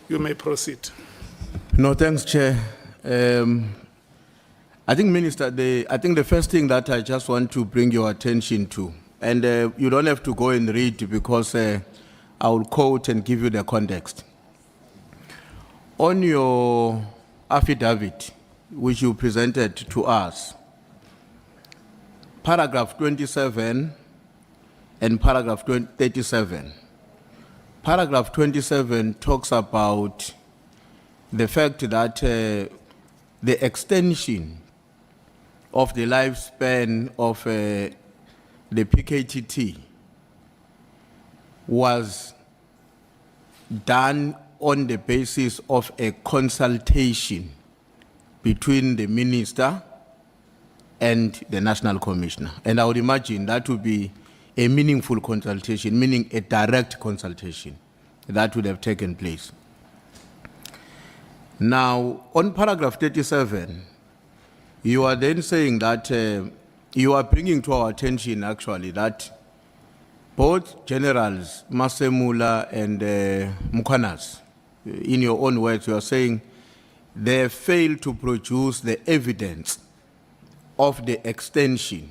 You may proceed. No, thanks, Chair. I think, Minister, I think the first thing that I just want to bring your attention to, and you don't have to go and read because I will quote and give you the context. On your affidavit, which you presented to us, paragraph 27 and paragraph 37. Paragraph 27 talks about the fact that the extension of the lifespan of the PKTT was done on the basis of a consultation between the minister and the National Commissioner. And I would imagine that would be a meaningful consultation, meaning a direct consultation that would have taken place. Now, on paragraph 37, you are then saying that you are bringing to our attention, actually, that both Generals Masemula and Mukwanas, in your own words, you are saying they failed to produce the evidence of the extension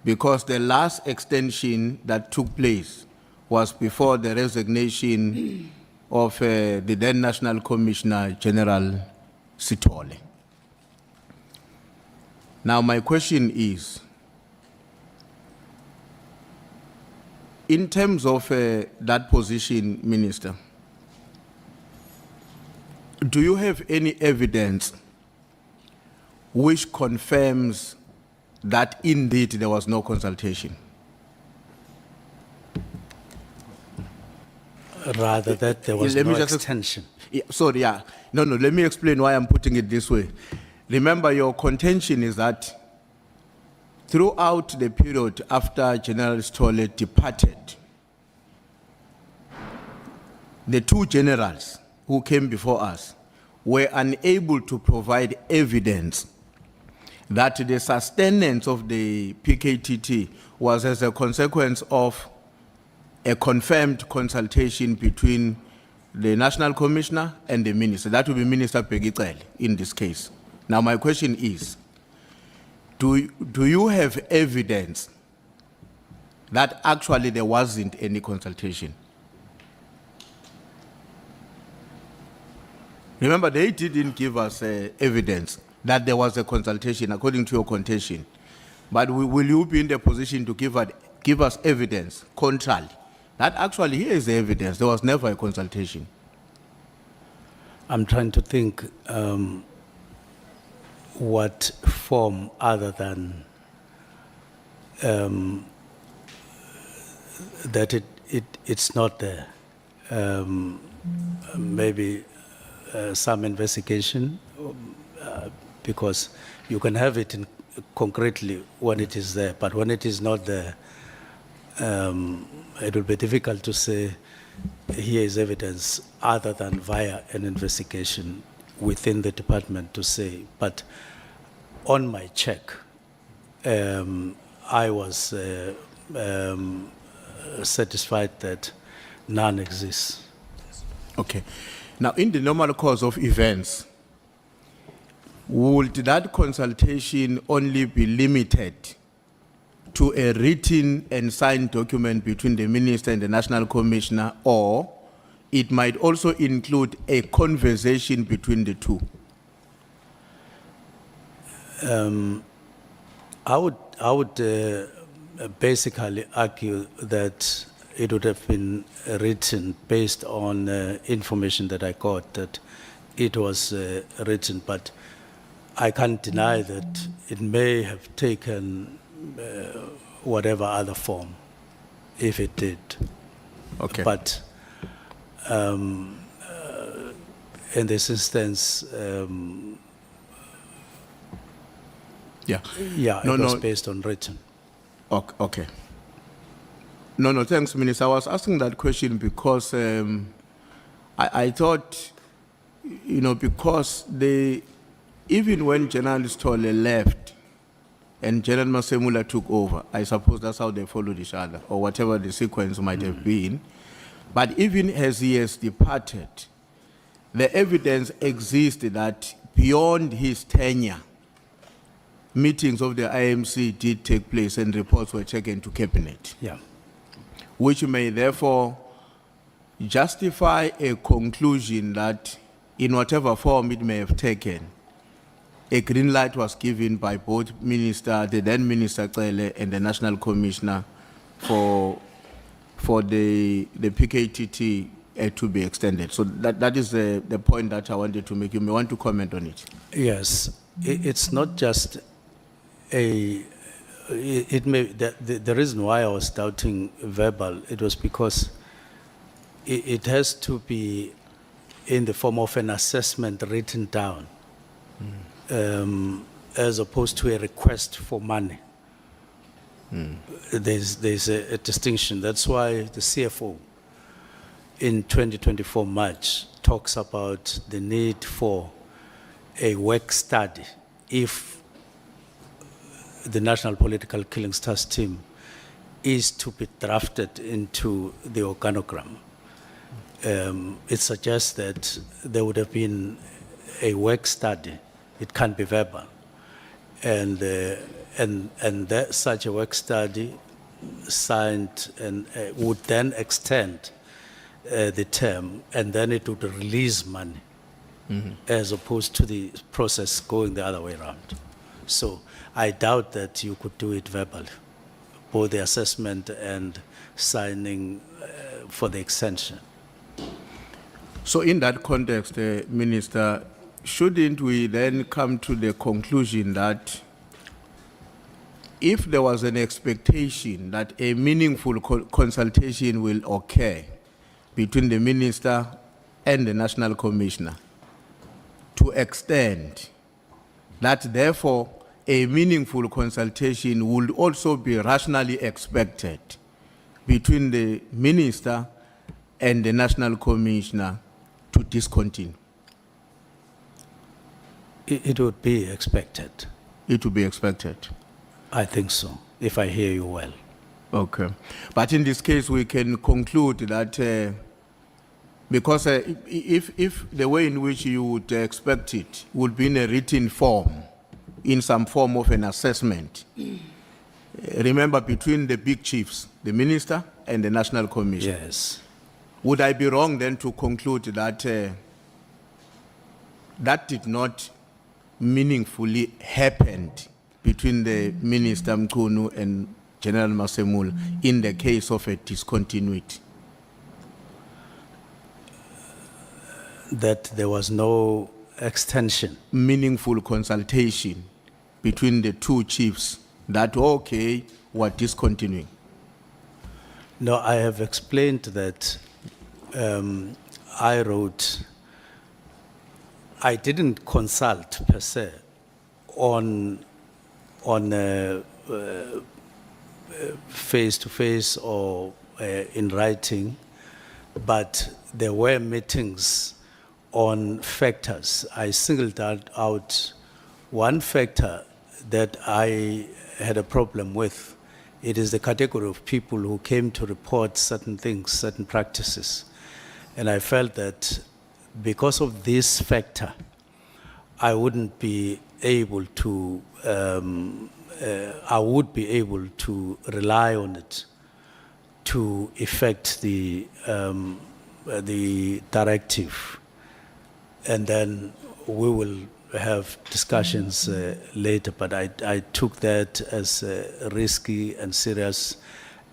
because the last extension that took place was before the resignation of the then National Commissioner, General Sithole. Now, my question is, in terms of that position, Minister, do you have any evidence which confirms that indeed there was no consultation? Rather that there was no extension. No, let me explain why I'm putting it this way. Remember, your contention is that throughout the period after General Sithole departed, the two generals who came before us were unable to provide evidence that the sustenance of the PKTT was as a consequence of a confirmed consultation between the National Commissioner and the Minister. That would be Minister Pegicel in this case. Now, my question is, do you have evidence that actually there wasn't any consultation? Remember, they didn't give us evidence that there was a consultation according to your contention. But will you be in the position to give us evidence contrary? That actually, here is the evidence. There was never a consultation. I'm trying to think what form other than that it's not there. Maybe some investigation, because you can have it in concretely when it is there, but when it is not there, it will be difficult to say here is evidence other than via an investigation within the department to say. But on my check, I was satisfied that none exists. Okay. Now, in the normal course of events, would that consultation only be limited to a written and signed document between the Minister and the National Commissioner, or it might also include a conversation between the two? I would basically argue that it would have been written based on information that I got, that it was written, but I can't deny that it may have taken whatever other form, if it did. Okay. But in this instance, Yeah. it was based on written. Okay. No, thanks, Minister. I was asking that question because I thought, because even when General Sithole left and General Masemula took over, I suppose that's how they followed each other, or whatever the sequence might have been. But even as he has departed, the evidence exists that beyond his tenure, meetings of the IMC did take place and reports were taken to cabinet, Yeah. which may therefore justify a conclusion that in whatever form it may have taken, a green light was given by both the then Minister Cele and the National Commissioner for the PKTT to be extended. So that is the point that I wanted to make. You may want to comment on it. Yes, it's not just the reason why I was doubting verbal, it was because it has to be in the form of an assessment written down, as opposed to a request for money. There's a distinction. That's why the CFO in 2024 March talks about the need for a work study if the National Political Killings Task Team is to be drafted into the organogram. It suggests that there would have been a work study. It can't be verbal. And such a work study signed and would then extend the term, and then it would release money, as opposed to the process going the other way around. So I doubt that you could do it verbally, both the assessment and signing for the extension. So in that context, Minister, shouldn't we then come to the conclusion that if there was an expectation that a meaningful consultation will occur between the Minister and the National Commissioner to extend, that therefore a meaningful consultation would also be rationally expected between the Minister and the National Commissioner to discontinue? It would be expected. It would be expected. I think so, if I hear you well. Okay. But in this case, we can conclude that because if the way in which you would expect it would be in a written form, in some form of an assessment, remember, between the big chiefs, the Minister and the National Commission. Yes. Would I be wrong then to conclude that that did not meaningfully happen between the Minister Mchunu and General Masemula in the case of a discontinuity? That there was no extension. Meaningful consultation between the two chiefs that, okay, were discontinuing. No, I have explained that I didn't consult per se on face-to-face or in writing, but there were meetings on factors. I singled out one factor that I had a problem with. It is the category of people who came to report certain things, certain practices. And I felt that because of this factor, I wouldn't be able to, I would be able to rely on it to effect the directive. And then we will have discussions later, but I took that as risky and serious,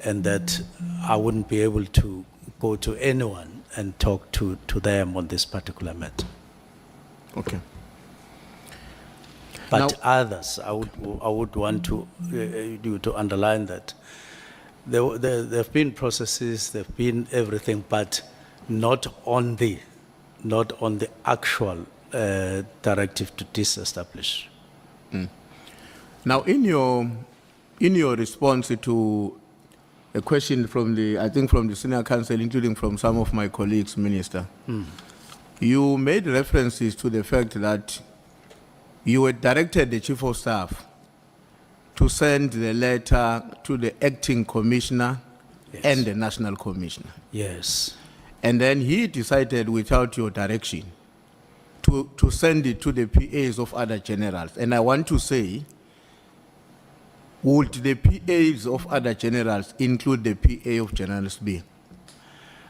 and that I wouldn't be able to go to anyone and talk to them on this particular matter. Okay. But Now, others, I would want to you to underline that there have been processes, there have been everything, but not on the actual directive to disestablish. Now, in your response to a question from the senior counsel, including from some of my colleagues, Minister, you made references to the fact that you had directed the Chief of Staff to send the letter to the acting commissioner and the National Commissioner. Yes. And then he decided without your direction to send it to the PAs of other generals. And I want to say, would the PAs of other generals include the PA of General SB?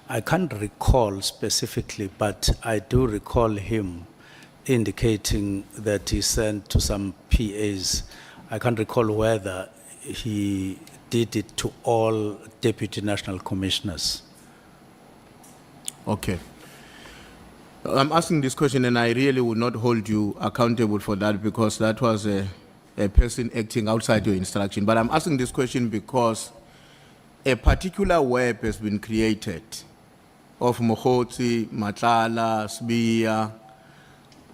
I can't recall specifically, but I do recall him indicating that he sent to some PAs. I can't recall whether he did it to all deputy national commissioners. Okay. I'm asking this question, and I really would not hold you accountable for that because that was a person acting outside your instruction. But I'm asking this question because a particular web has been created of Mohotsi, Matlala, Sbiya,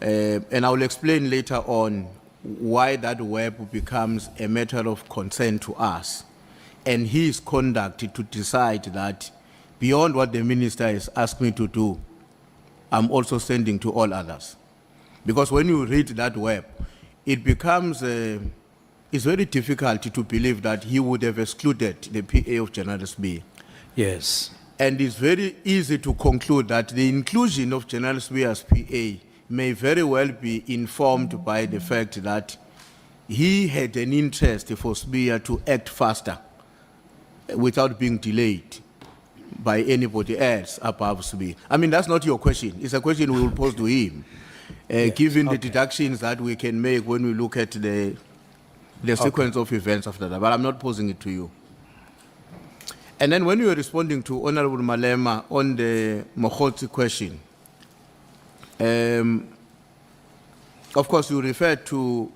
and I will explain later on why that web becomes a matter of concern to us and his conduct to decide that beyond what the minister has asked me to do, I'm also sending to all others. Because when you read that web, it becomes, it's very difficult to believe that he would have excluded the PA of General SB. Yes. And it's very easy to conclude that the inclusion of General SB as PA may very well be informed by the fact that he had an interest for SBIA to act faster without being delayed by anybody else above SBIA. I mean, that's not your question. It's a question we will pose to him, given the deductions that we can make when we look at the sequence of events after that. But I'm not posing it to you. And then when you were responding to Honorable Malema on the Mohotsi question, of course, you referred to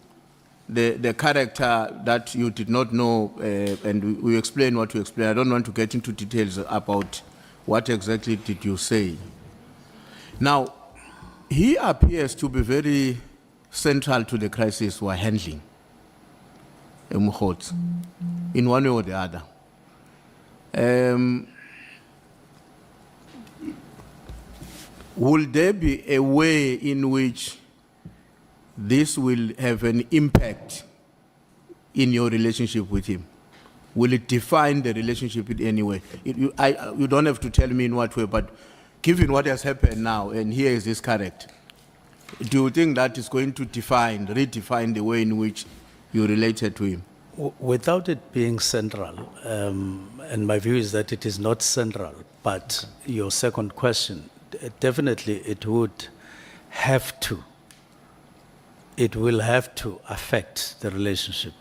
the character that you did not know, and we explained what you explained. I don't want to get into details about what exactly did you say. Now, he appears to be very central to the crisis we're handling, Mohotsi, in one way or the other. Will there be a way in which this will have an impact in your relationship with him? Will it define the relationship in any way? You don't have to tell me in what way, but given what has happened now, and here is this character, do you think that is going to redefine the way in which you related to him? Without it being central, and my view is that it is not central, but your second question, definitely it would have to. It will have to affect the relationship.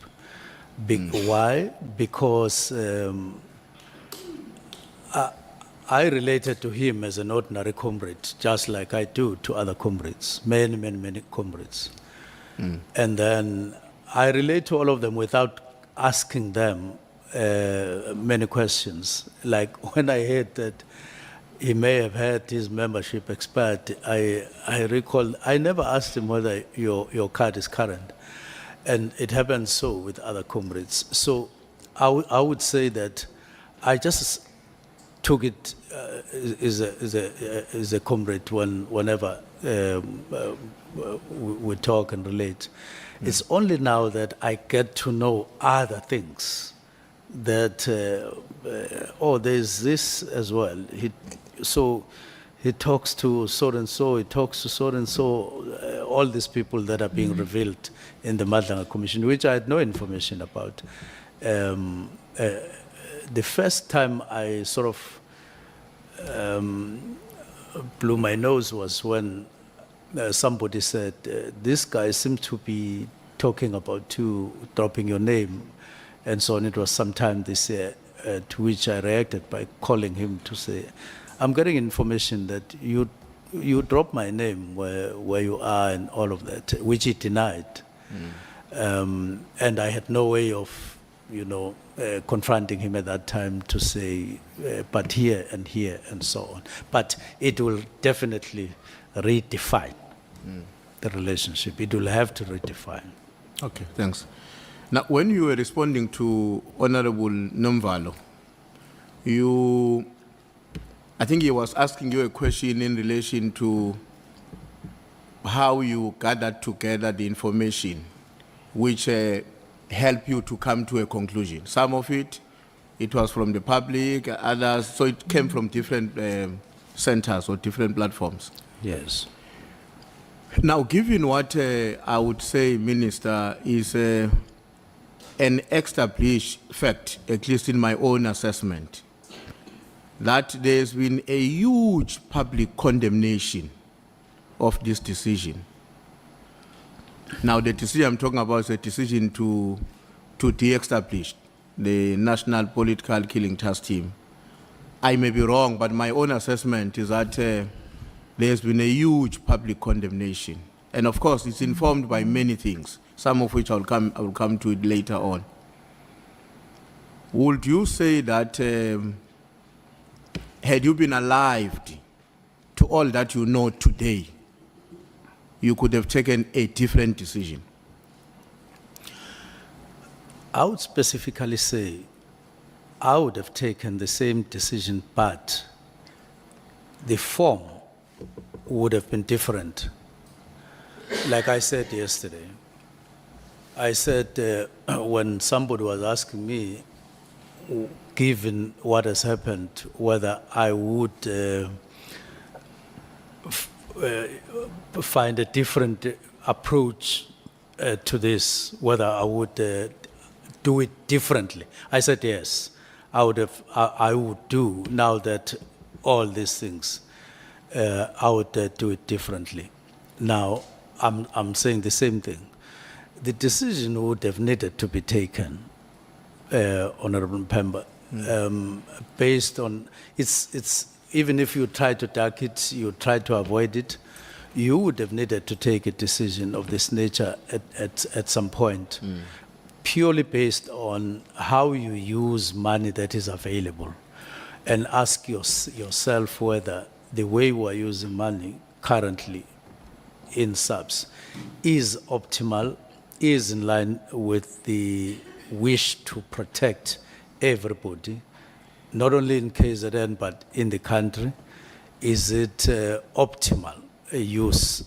Why? Because I related to him as an ordinary comrade, just like I do to other comrades, many comrades. And then I relate to all of them without asking them many questions. Like when I heard that he may have had his membership expired, I recall, I never asked him whether your card is current. And it happened so with other comrades. So I would say that I just took it as a comrade whenever we talk and relate. It's only now that I get to know other things that, there's this as well. He talks to so-and-so, he talks to so-and-so, all these people that are being revealed in the Madlanga Commission, which I had no information about. The first time I sort of blew my nose was when somebody said, this guy seems to be talking about you, dropping your name, and so on. It was sometime this year, to which I reacted by calling him to say, I'm getting information that you dropped my name where you are and all of that, which he denied. And I had no way of, confronting him at that time to say, but here and so on. But it will definitely redefine the relationship. It will have to redefine. Okay, thanks. Now, when you were responding to Honorable Nomvalo, I think he was asking you a question in relation to how you gathered together the information which helped you to come to a conclusion. Some of it was from the public, others, so it came from different centers or different platforms. Yes. Now, given what I would say, Minister, is an established fact, at least in my own assessment, that there's been a huge public condemnation of this decision. Now, the decision I'm talking about is a decision to de-establish the National Political Killing Task Team. I may be wrong, but my own assessment is that there's been a huge public condemnation. And of course, it's informed by many things, some of which I will come to it later on. Would you say that had you been alive to all that you know today, you could have taken a different decision? I would specifically say I would have taken the same decision, but the form would have been different. Like I said yesterday, I said when somebody was asking me, given what has happened, whether I would find a different approach to this, whether I would do it differently. I said yes, I would do, now that all these things, I would do it differently. Now, I'm saying the same thing. The decision would have needed to be taken, Honorable Mpemba, based on, it's even if you try to duck it, you try to avoid it, you would have needed to take a decision of this nature at some point, purely based on how you use money that is available, and ask yourself whether the way we are using money currently in subs is optimal, is in line with the wish to protect everybody, not only in KZN but in the country. Is it optimal use,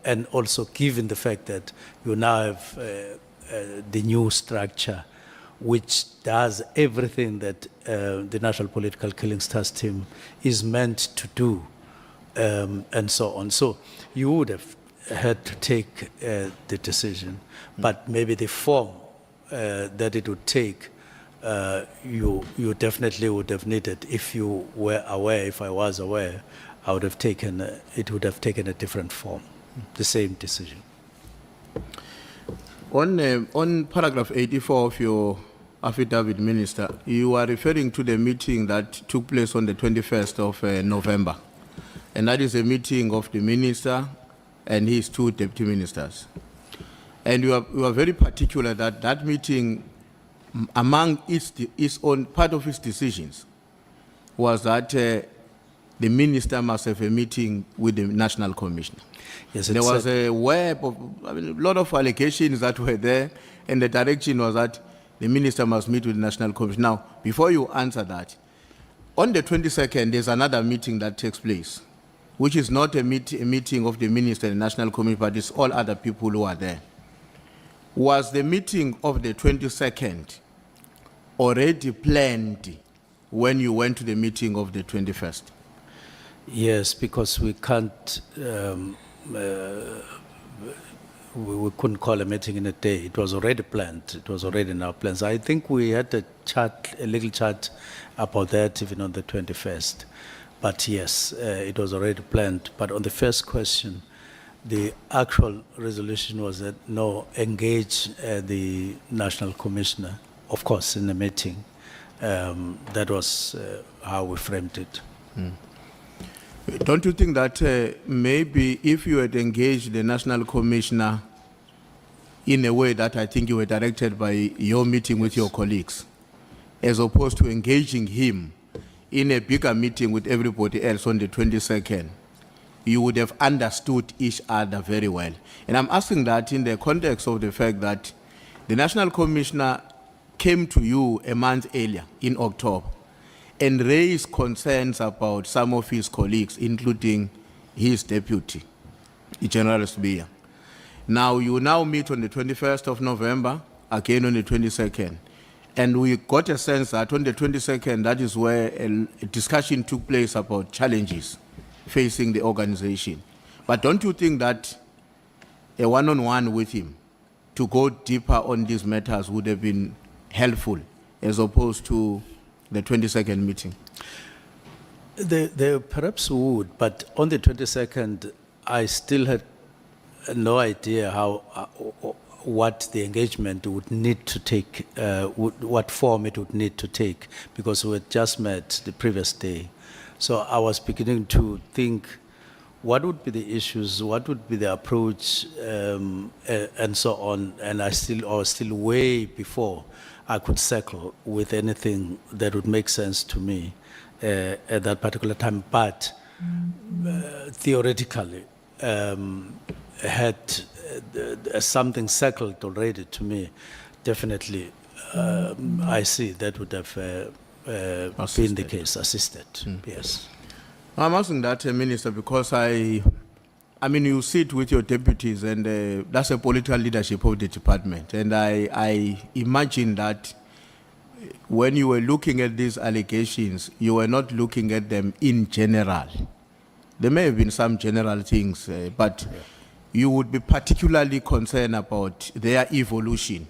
and also given the fact that you now have the new structure which does everything that the National Political Killings Task Team is meant to do, and so on. So you would have had to take the decision, but maybe the form that it would take, you definitely would have needed, if you were aware, if I was aware, I would have taken, it would have taken a different form, the same decision. On paragraph 84 of your affidavit, Minister, you are referring to the meeting that took place on the 21st of November. And that is a meeting of the minister and his two deputy ministers. And you are very particular that that meeting, among its own part of its decisions, was that the minister must have a meeting with the National Commissioner. Yes, there was a web of, a lot of allegations that were there, and the direction was that the minister must meet with the National Commissioner. Now, before you answer that, on the 22nd, there's another meeting that takes place, which is not a meeting of the minister and the National Commissioner, but it's all other people who are there. Was the meeting of the 22nd already planned when you went to the meeting of the 21st? Yes, because we can't, we couldn't call a meeting in a day. It was already planned. It was already in our plans. I think we had a little chat about that even on the 21st. But yes, it was already planned. But on the first question, the actual resolution was that no, engage the National Commissioner, of course, in the meeting. That was how we framed it. Don't you think that maybe if you had engaged the National Commissioner in a way that I think you were directed by your meeting with your colleagues, as opposed to engaging him in a bigger meeting with everybody else on the 22nd, you would have understood each other very well? And I'm asking that in the context of the fact that the National Commissioner came to you a month earlier, in October, and raised concerns about some of his colleagues, including his deputy, General Sbia. Now, you now meet on the 21st of November, again on the 22nd. And we got a sense that on the 22nd, that is where a discussion took place about challenges facing the organization. But don't you think that a one-on-one with him to go deeper on these matters would have been helpful as opposed to the 22nd meeting? They perhaps would, but on the 22nd, I still had no idea how, what the engagement would need to take, what form it would need to take, because we had just met the previous day. So I was beginning to think, what would be the issues, what would be the approach, and so on. And I was still way before I could circle with anything that would make sense to me at that particular time. But theoretically, had something circled already to me, definitely I see that would have been the case, assisted, yes. I'm asking that, Minister, because I mean, you sit with your deputies, and that's a political leadership of the department. And I imagine that when you were looking at these allegations, you were not looking at them in general. There may have been some general things, but you would be particularly concerned about their evolution.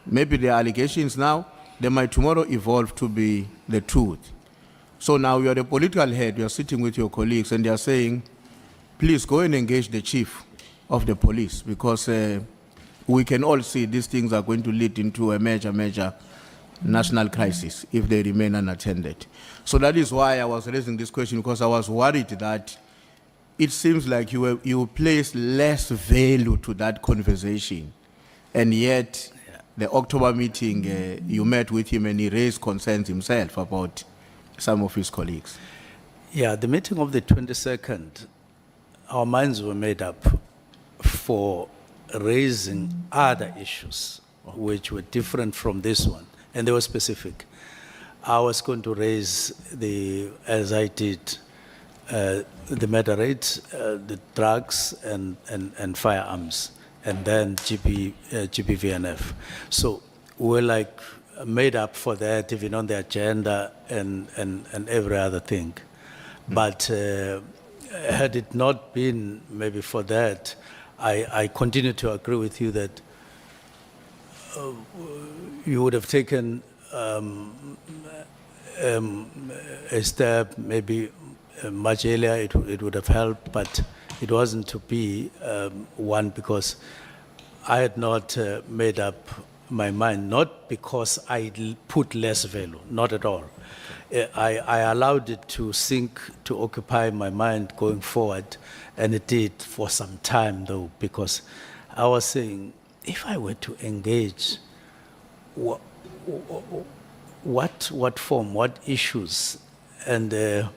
Maybe the allegations now, they might tomorrow evolve to be the truth. So now you're the political head, you're sitting with your colleagues, and they're saying, please go and engage the chief of the police, because we can all see these things are going to lead into a major national crisis if they remain unattended. So that is why I was raising this question, because I was worried that it seems like you place less value to that conversation, and yet the October meeting, you met with him and he raised concerns himself about some of his colleagues. Yeah, the meeting of the 22nd, our minds were made up for raising other issues which were different from this one, and they were specific. I was going to raise as I did, the murder rate, the drugs and firearms, and then GBVNF. So we're like made up for that, even on the agenda and every other thing. But had it not been maybe for that, I continue to agree with you that you would have taken a step maybe much earlier. It would have helped, but it wasn't to be one, because I had not made up my mind, not because I put less value, not at all. I allowed it to sink, to occupy my mind going forward, and it did for some time though, because I was saying, if I were to engage, what form, what issues? And there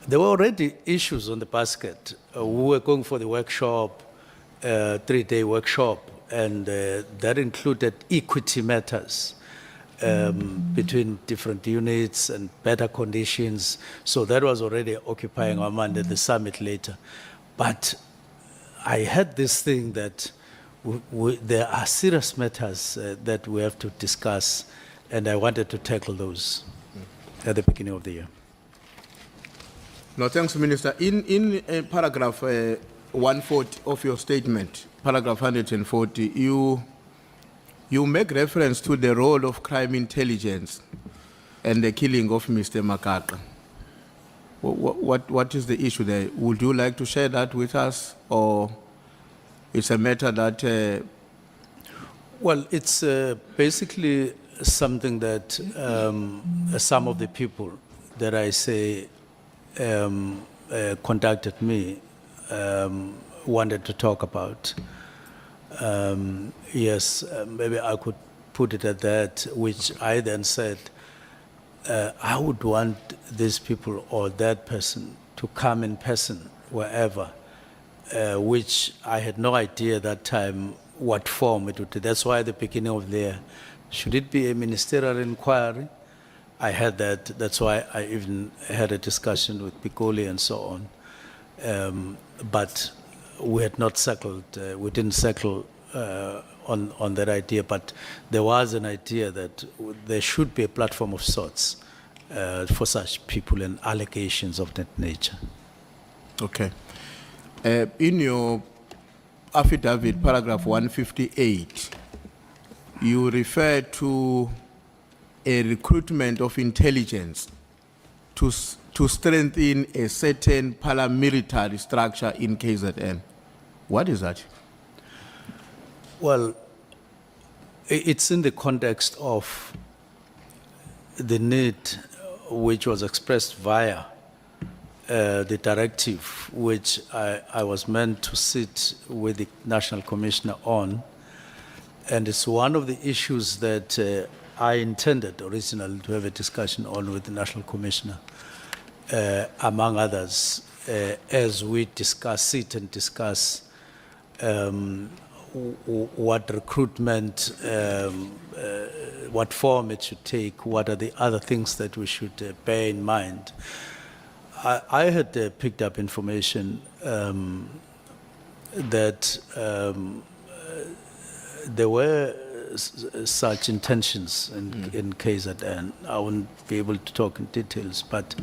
were already issues on the basket. We were going for the workshop, 3-day workshop, and that included equity matters between different units and better conditions. So that was already occupying our mind at the summit later. But I had this thing that there are serious matters that we have to discuss, and I wanted to tackle those at the beginning of the year. No, thanks, Minister. In paragraph 140 of your statement, paragraph 140, you make reference to the role of crime intelligence and the killing of Mr. Makaka. What is the issue there? Would you like to share that with us, or it's a matter that... Well, it's basically something that some of the people that I say contacted me wanted to talk about. Yes, maybe I could put it at that, which I then said, I would want these people or that person to come in person wherever, which I had no idea at that time what form it would take. That's why at the beginning of the year, should it be a ministerial inquiry? I had that. That's why I even had a discussion with Pikoli and so on. But we had not settled, we didn't settle on that idea, but there was an idea that there should be a platform of sorts for such people and allegations of that nature. Okay. In your affidavit, paragraph 158, you refer to a recruitment of intelligence to strengthen a certain paramilitary structure in KZN. What is that? Well, it's in the context of the need which was expressed via the directive which I was meant to sit with the National Commissioner on. And it's one of the issues that I intended originally to have a discussion on with the National Commissioner, among others, as we sit and discuss what recruitment, what form it should take, what are the other things that we should bear in mind. I had picked up information that there were such intentions in KZN. I won't be able to talk in details, but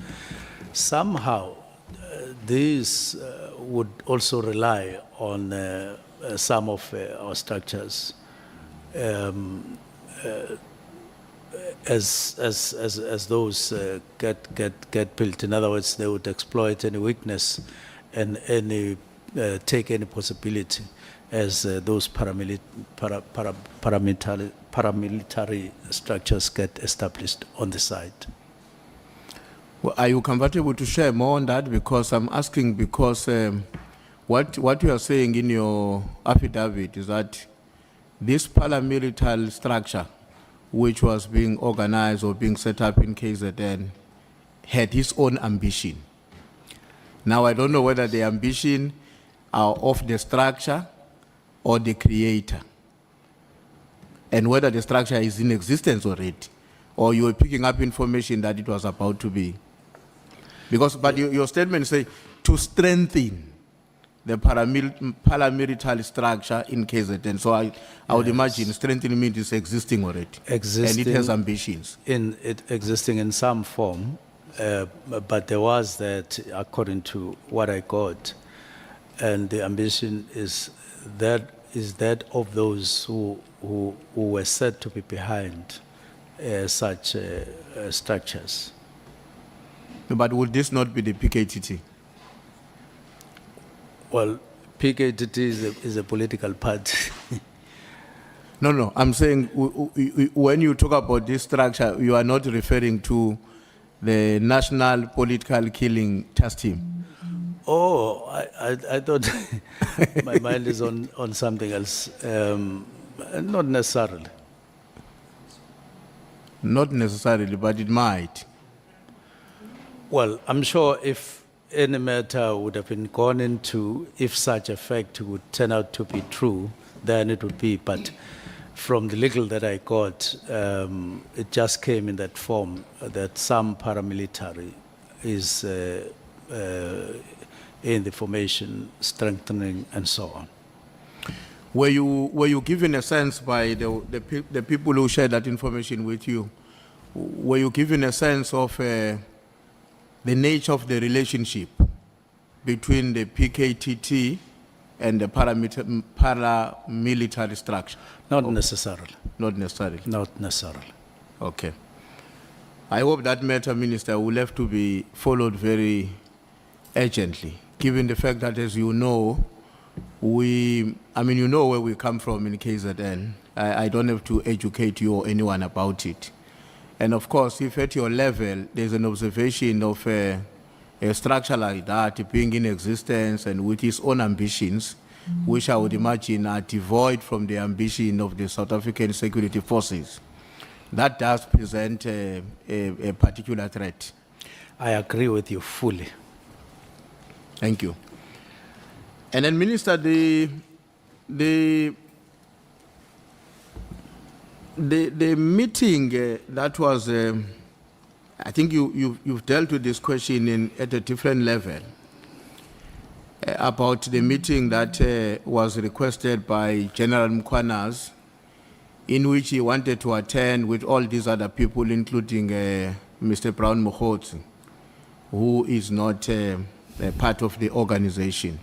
somehow these would also rely on some of our structures as those get built. In other words, they would exploit any weakness and take any possibility as those paramilitary structures get established on the site. Well, are you comfortable to share more on that? Because I'm asking because what you are saying in your affidavit is that this paramilitary structure, which was being organized or being set up in KZN, had its own ambition. Now, I don't know whether the ambition are of the structure or the creator, and whether the structure is in existence already, or you were picking up information that it was about to be. Because, but your statement say to strengthen the paramilitary structure in KZN. So I would imagine strengthening means it's existing already. Existing, and it has ambitions. Existing in some form, but there was that, according to what I got, and the ambition is that of those who were said to be behind such structures. But would this not be the PKTT? Well, PKTT is a political party. No, I'm saying when you talk about this structure, you are not referring to the National Political Killing Task Team. Oh, I thought my mind is on something else. Not necessarily. Not necessarily, but it might. Well, I'm sure if any matter would have been gone into, if such a fact would turn out to be true, then it would be. But from the legal that I got, it just came in that form that some paramilitary is in the formation, strengthening, and so on. Were you given a sense by the people who shared that information with you? Were you given a sense of the nature of the relationship between the PKTT and the paramilitary structure? Not necessarily. Not necessarily. Not necessarily. Okay. I hope that matter, Minister, will have to be followed very urgently, given the fact that, as you know, you know where we come from in KZN. I don't have to educate you or anyone about it. And of course, if at your level, there's an observation of a structure like that being in existence and with its own ambitions, which I would imagine are devoid from the ambition of the South African security forces, that does present a particular threat. I agree with you fully. Thank you. And then, Minister, the meeting that was, I think you've dealt with this question at a different level, about the meeting that was requested by General Mkhwana's, in which he wanted to attend with all these other people, including Mr. Brown Mokhotsi, who is not a part of the organization.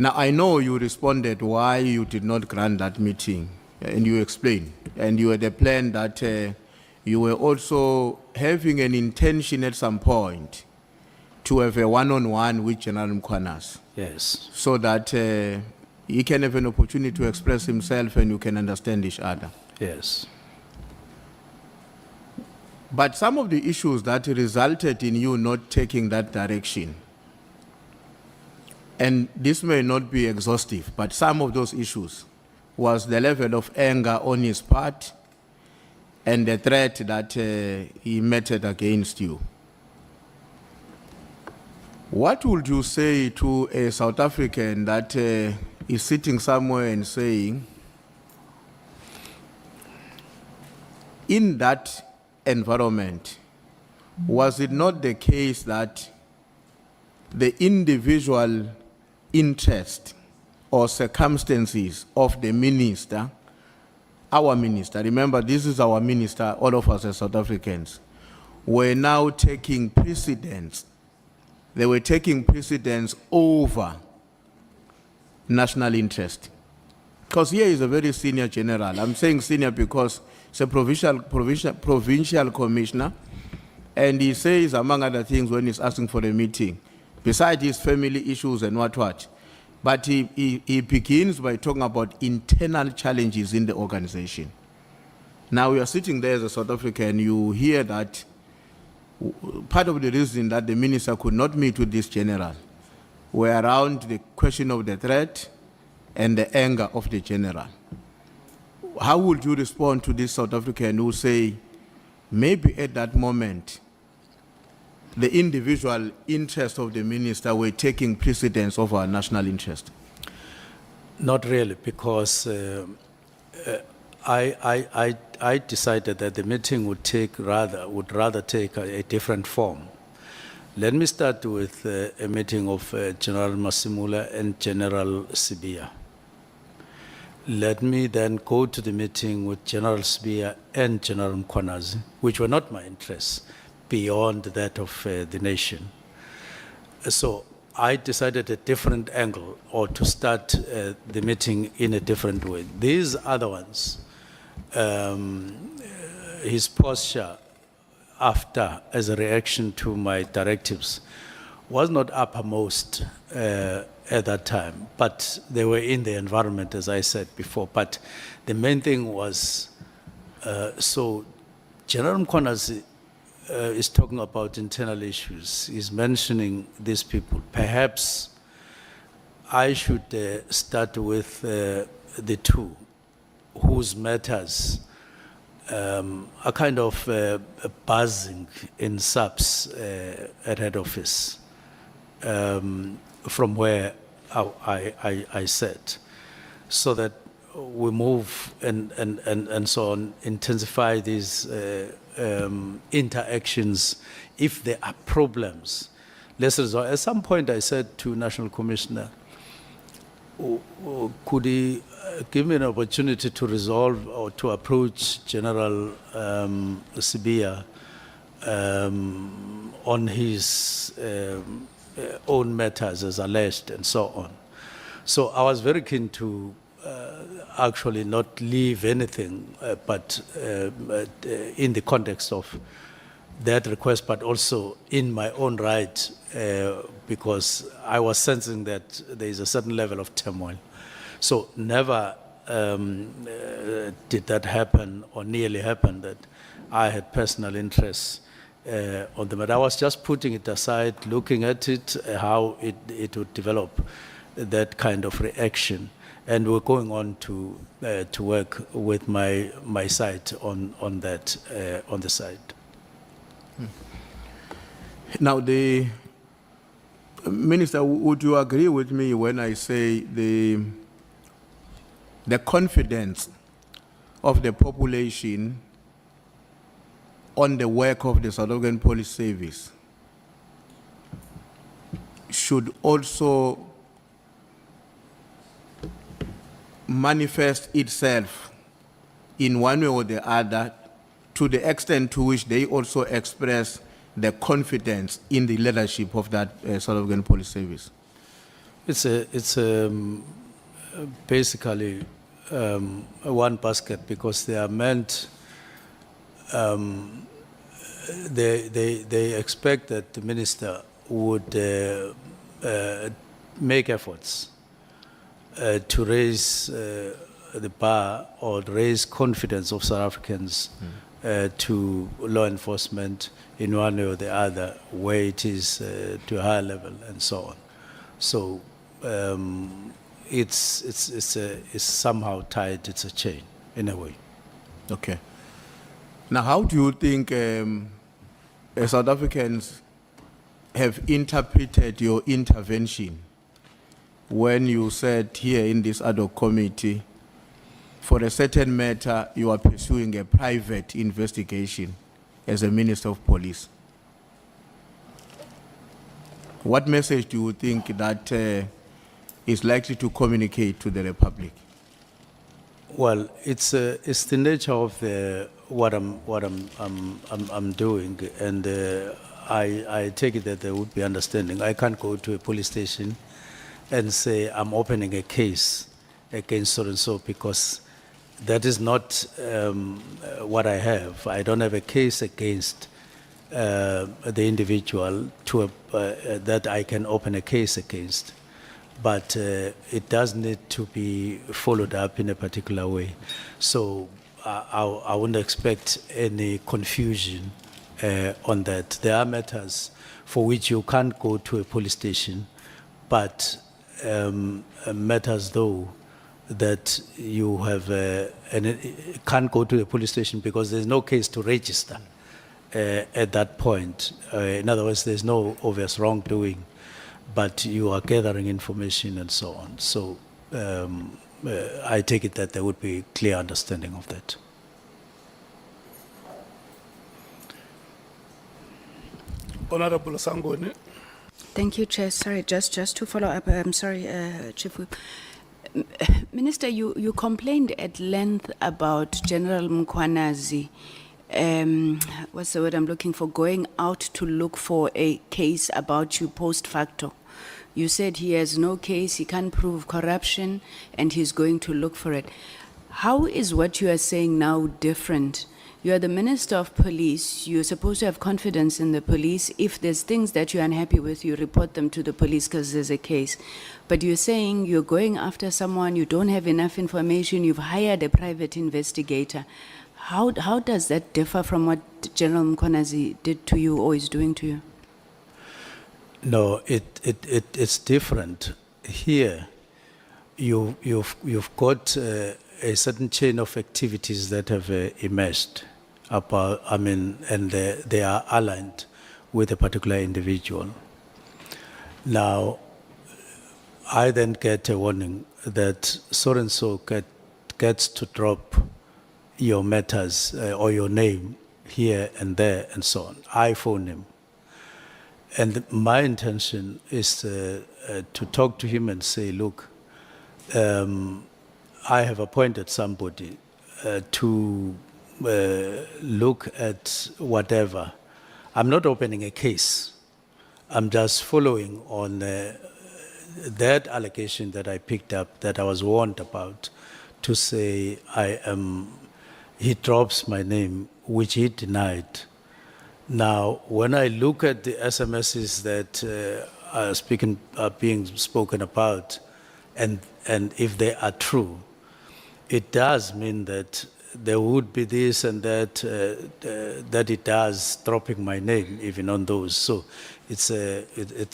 Now, I know you responded why you did not grant that meeting, and you explained, and you had a plan that you were also having an intention at some point to have a one-on-one with General Mkwanas, Yes. so that he can have an opportunity to express himself and you can understand each other. Yes. But some of the issues that resulted in you not taking that direction, and this may not be exhaustive, but some of those issues was the level of anger on his part and the threat that he meted against you. What would you say to a South African that is sitting somewhere and saying, in that environment, was it not the case that the individual interest or circumstances of the minister, our minister, remember this is our minister, all of us as South Africans, were now taking precedence? They were taking precedence over national interest. Because here is a very senior general. I'm saying senior because it's a provincial commissioner, and he says, among other things, when he's asking for a meeting, besides his family issues and what, but he begins by talking about internal challenges in the organization. Now, we are sitting there as a South African, you hear that part of the reason that the minister could not meet with this general were around the question of the threat and the anger of the general. How would you respond to this South African who say, maybe at that moment, the individual interests of the minister were taking precedence over our national interest? Not really, because I decided that the meeting would rather take a different form. Let me start with a meeting of General Masimula and General Sibia. Let me then go to the meeting with General Sibia and General Mkwanas, which were not my interests, beyond that of the nation. So I decided a different angle, or to start the meeting in a different way. These other ones, his posture after, as a reaction to my directives, was not uppermost at that time, but they were in the environment, as I said before. But the main thing was, so General Mkwanas is talking about internal issues. He's mentioning these people. Perhaps I should start with the two whose matters are kind of buzzing in subs at head office from where I sat, so that we move and so on, intensify these interactions. If there are problems, let's resolve. At some point I said to National Commissioner, could he give me an opportunity to resolve or to approach General Sibia on his own matters as alleged and so on. So I was very keen to actually not leave anything but in the context of that request, but also in my own right, because I was sensing that there is a certain level of turmoil. So never did that happen, or nearly happen, that I had personal interests on the matter. I was just putting it aside, looking at it, how it would develop, that kind of reaction. And we're going on to work with my side on that, on the side. Now, the Minister, would you agree with me when I say the confidence of the population on the work of the South African Police Service should also manifest itself in one way or the other, to the extent to which they also express the confidence in the leadership of that South African Police Service? It's basically one basket because they are meant. They expect that the minister would make efforts to raise the bar or raise confidence of South Africans to law enforcement in one way or the other, where it is to a higher level and so on. So it's somehow tied. It's a chain in a way. Okay. Now, how do you think South Africans have interpreted your intervention when you said here in this ad hoc committee, for a certain matter, you are pursuing a private investigation as a Minister of Police? What message do you think that is likely to communicate to the Republic? Well, it's the nature of what I'm doing, and I take it that there would be understanding. I can't go to a police station and say I'm opening a case against so and so, because that is not what I have. I don't have a case against the individual that I can open a case against. But it does need to be followed up in a particular way. So I wouldn't expect any confusion on that. There are matters for which you can't go to a police station, but matters though that you have can't go to the police station because there's no case to register at that point. In other words, there's no obvious wrongdoing, but you are gathering information and so on. So I take it that there would be clear understanding of that. Honorable Sangoni. Thank you, Chair. Sorry, just to follow up. I'm sorry, Chief Whip. Minister, you complained at length about General Mkhwanazi, what's the word I'm looking for, going out to look for a case about you post facto. You said he has no case, he can't prove corruption, and he's going to look for it. How is what you are saying now different? You are the Minister of Police. You're supposed to have confidence in the police. If there's things that you're unhappy with, you report them to the police because there's a case. But you're saying you're going after someone, you don't have enough information, you've hired a private investigator. How does that differ from what General Mkhwanazi did to you or is doing to you? No, it's different. Here, you've got a certain chain of activities that have emerged about, and they are aligned with a particular individual. Now, I then get a warning that so-and-so gets to drop your matters or your name here and there and so on. I phone him. And my intention is to talk to him and say, look, I have appointed somebody to look at whatever. I'm not opening a case. I'm just following on that allegation that I picked up, that I was warned about, to say he drops my name, which he denied. Now, when I look at the SMSs that are being spoken about, and if they are true, it does mean that there would be this and that, that it does dropping my name even on those. So it's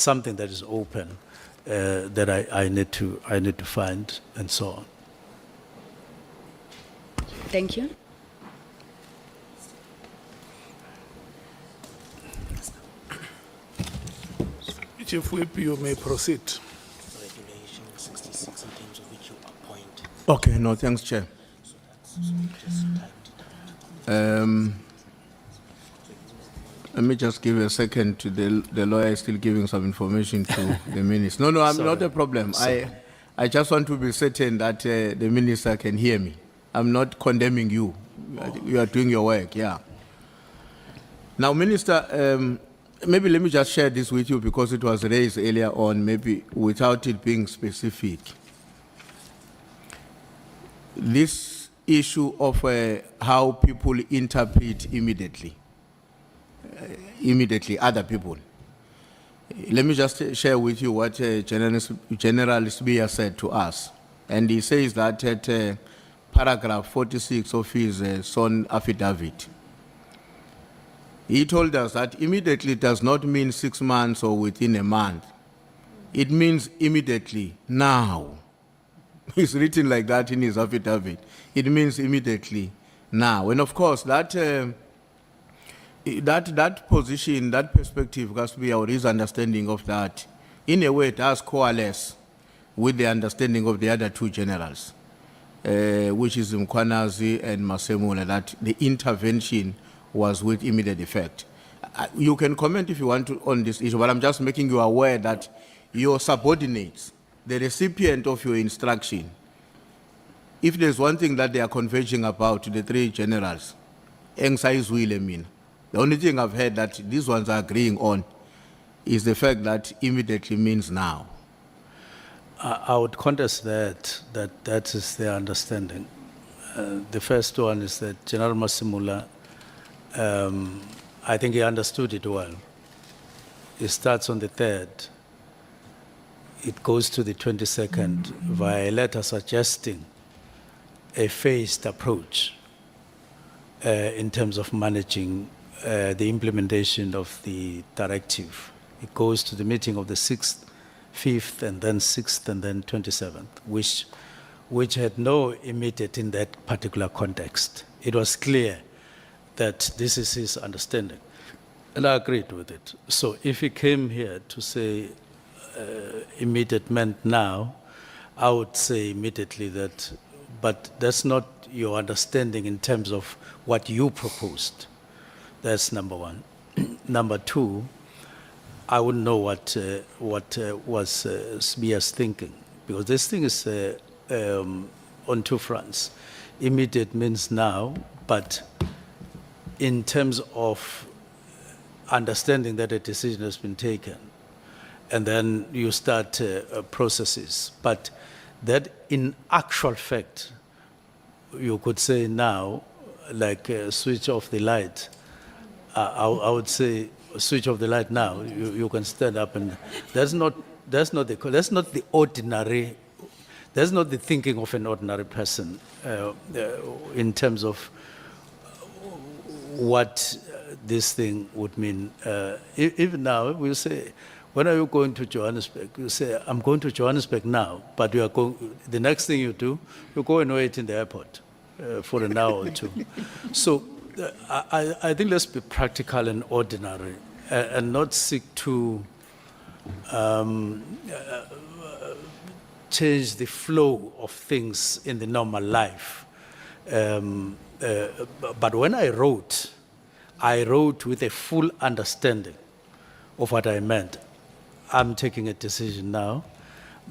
something that is open that I need to find and so on. Thank you. Chief Whip, you may proceed. Regulation 66 in terms of which you appoint. Okay, no, thanks, Chair. Let me just give a second to the lawyer is still giving some information to the minister. No, I'm not a problem. I just want to be certain that the minister can hear me. I'm not condemning you. You are doing your work, yeah. Now, Minister, Maybe let me just share this with you because it was raised earlier on, maybe without it being specific. This issue of how people interpret immediately other people. Let me just share with you what General Sbiya said to us. And he says that at paragraph 46 of his sworn affidavit, he told us that immediately does not mean 6 months or within a month. It means immediately, now. It's written like that in his affidavit. It means immediately, now. And of course, that position, that perspective has to be our his understanding of that. In a way, it does coalesce with the understanding of the other two generals, which is Mkhwanazi and Masemula, that the intervention was with immediate effect. You can comment if you want to on this issue, but I'm just making you aware that your subordinates, the recipient of your instruction, if there's one thing that they are converging about, the three generals, the only thing I've heard that these ones are agreeing on is the fact that immediately means now. I would contest that is their understanding. The first one is that General Masemula, I think he understood it well. It starts on the 3rd. It goes to the 22nd via a letter suggesting a phased approach in terms of managing the implementation of the directive. It goes to the meeting of the 6th, 5th, and then 6th, and then 27th, which had no immediate in that particular context. It was clear that this is his understanding, and I agreed with it. So if he came here to say immediate meant now, I would say immediately that, but that's not your understanding in terms of what you proposed. That's number one. Number two, I wouldn't know what was Sbiya's thinking, because this thing is on two fronts. Immediate means now, but in terms of understanding that a decision has been taken, and then you start processes. But that in actual fact, you could say now, like switch off the light. I would say switch off the light now. You can stand up, and that's not the ordinary. That's not the thinking of an ordinary person in terms of what this thing would mean. Even now, we'll say, when are you going to Johannesburg? You say, I'm going to Johannesburg now, but you are going, the next thing you do, you go and wait in the airport for an hour or two. So I think let's be practical and ordinary and not seek to change the flow of things in the normal life. But when I wrote with a full understanding of what I meant. I'm taking a decision now,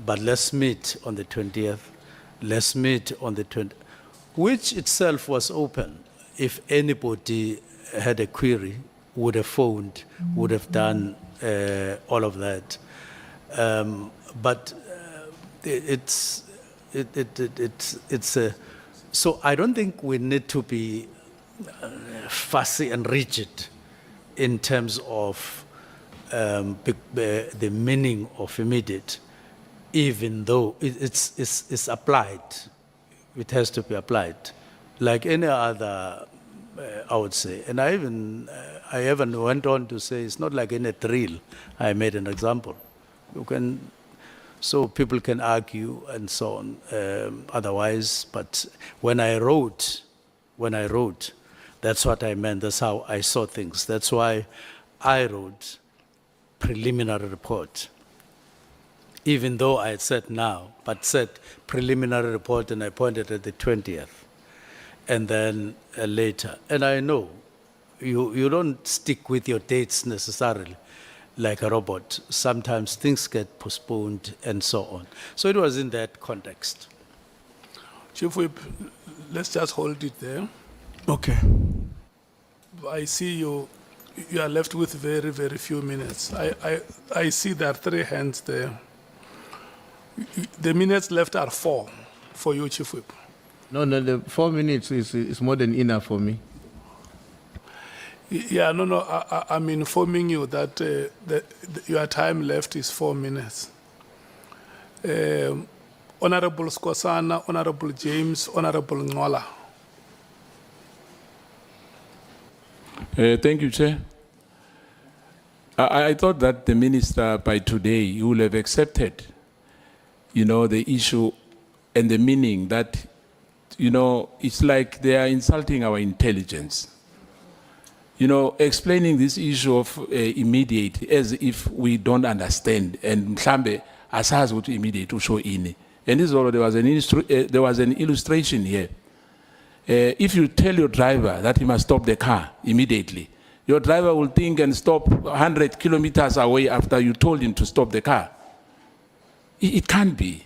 but let's meet on the 20th. Let's meet on the 20th, which itself was open. If anybody had a query, would have phoned, would have done all of that. But it's so I don't think we need to be fussy and rigid in terms of the meaning of immediate, even though it's applied. It has to be applied, like any other, I would say. And I even went on to say it's not like in a drill. I made an example. So people can argue and so on. Otherwise, but when I wrote, that's what I meant. That's how I saw things. That's why I wrote preliminary report. Even though I had said now, but said preliminary report, and I pointed at the 20th, and then later. And I know you don't stick with your dates necessarily like a robot. Sometimes things get postponed and so on. So it was in that context. Chief Whip, let's just hold it there. Okay. I see you you are left with very, very few minutes. I see there are 3 hands there. The minutes left are 4 for you, Chief Whip. No, the 4 minutes is more than enough for me. Yeah, no, I'm informing you that, your time left is 4 minutes. Honorable Skosana, Honorable James, Honorable Ngola. Thank you, Chair. I thought that the minister by today he will have accepted, the issue and the meaning that, it's like they are insulting our intelligence. Explaining this issue of immediate as if we don't understand and mhlambe asazi ukuthi immediate usho ini. And this is all, there was an illustration here. If you tell your driver that he must stop the car immediately, your driver will think and stop 100 kilometers away after you told him to stop the car. It can't be.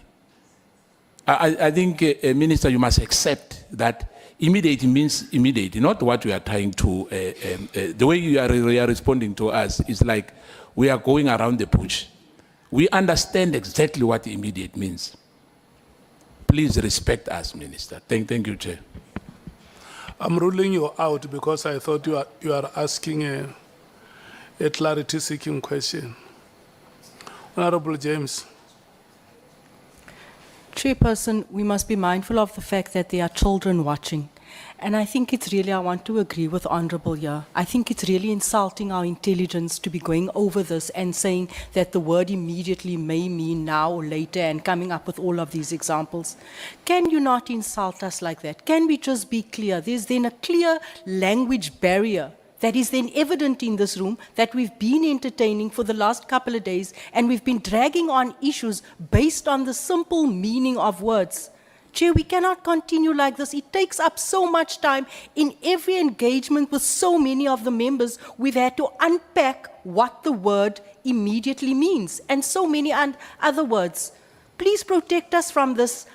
I think, Minister, you must accept that immediate means immediate, not what we are trying to, the way you are responding to us is like we are going around the bush. We understand exactly what immediate means. Please respect us, Minister. Thank you, Chair. I'm ruling you out because I thought you are asking a clarity-seeking question. Honorable James. Chairperson, we must be mindful of the fact that there are children watching. And I think it's really, I want to agree with Honorable here. I think it's really insulting our intelligence to be going over this and saying that the word immediately may mean now or later and coming up with all of these examples. Can you not insult us like that? Can we just be clear? There's then a clear language barrier that is then evident in this room that we've been entertaining for the last couple of days, and we've been dragging on issues based on the simple meaning of words. Chair, we cannot continue like this. It takes up so much time. In every engagement with so many of the members, we've had to unpack what the word immediately means, and so many other words. Please protect us from this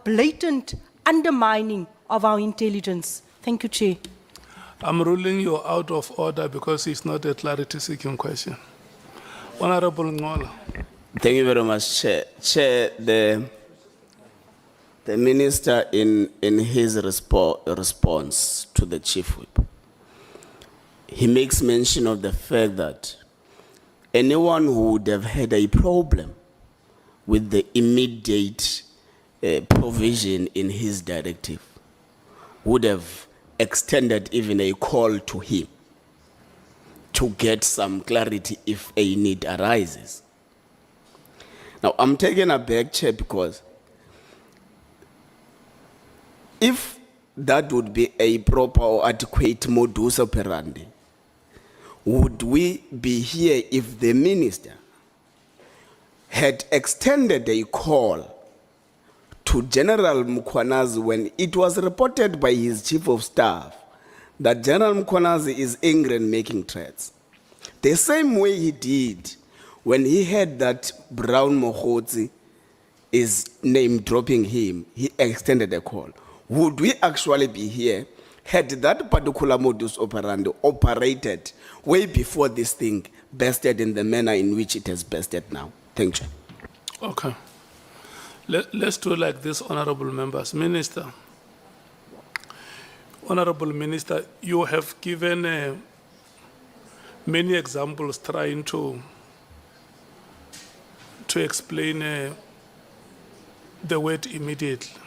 blatant undermining of our intelligence. Thank you, Chair. I'm ruling you out of order because it's not a clarity-seeking question. Honorable Ngola. Thank you very much, Chair. Chair, the Minister in his response to the Chief Whip, he makes mention of the fact that anyone who would have had a problem with the immediate provision in his directive would have extended even a call to him to get some clarity if a need arises. Now, I'm taken aback, Chair, because if that would be a proper or adequate modus operandi, would we be here if the Minister had extended a call to General Mkhwanazi when it was reported by his Chief of Staff that General Mkhwanazi is angry and making threats? The same way he did when he heard that Brown Mohotsi is name dropping him, he extended a call. Would we actually be here had that particular modus operandi operated way before this thing bested in the manner in which it has bested now? Thank you. Okay. Let's do like this, honorable members. Minister, Honorable Minister, you have given many examples trying to explain the word immediately.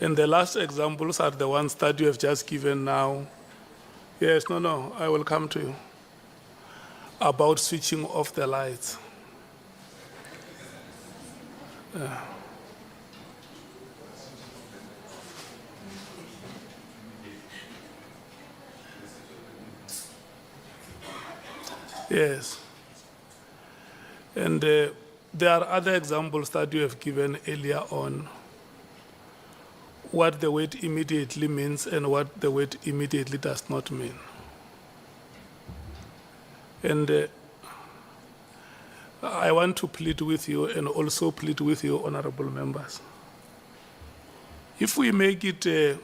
And the last examples are the ones that you have just given now. Yes, no, I will come to you. About switching off the lights. Yes. And there are other examples that you have given earlier on, what the word immediately means and what the word immediately does not mean. And I want to plead with you and also plead with you, honorable members. If we make it a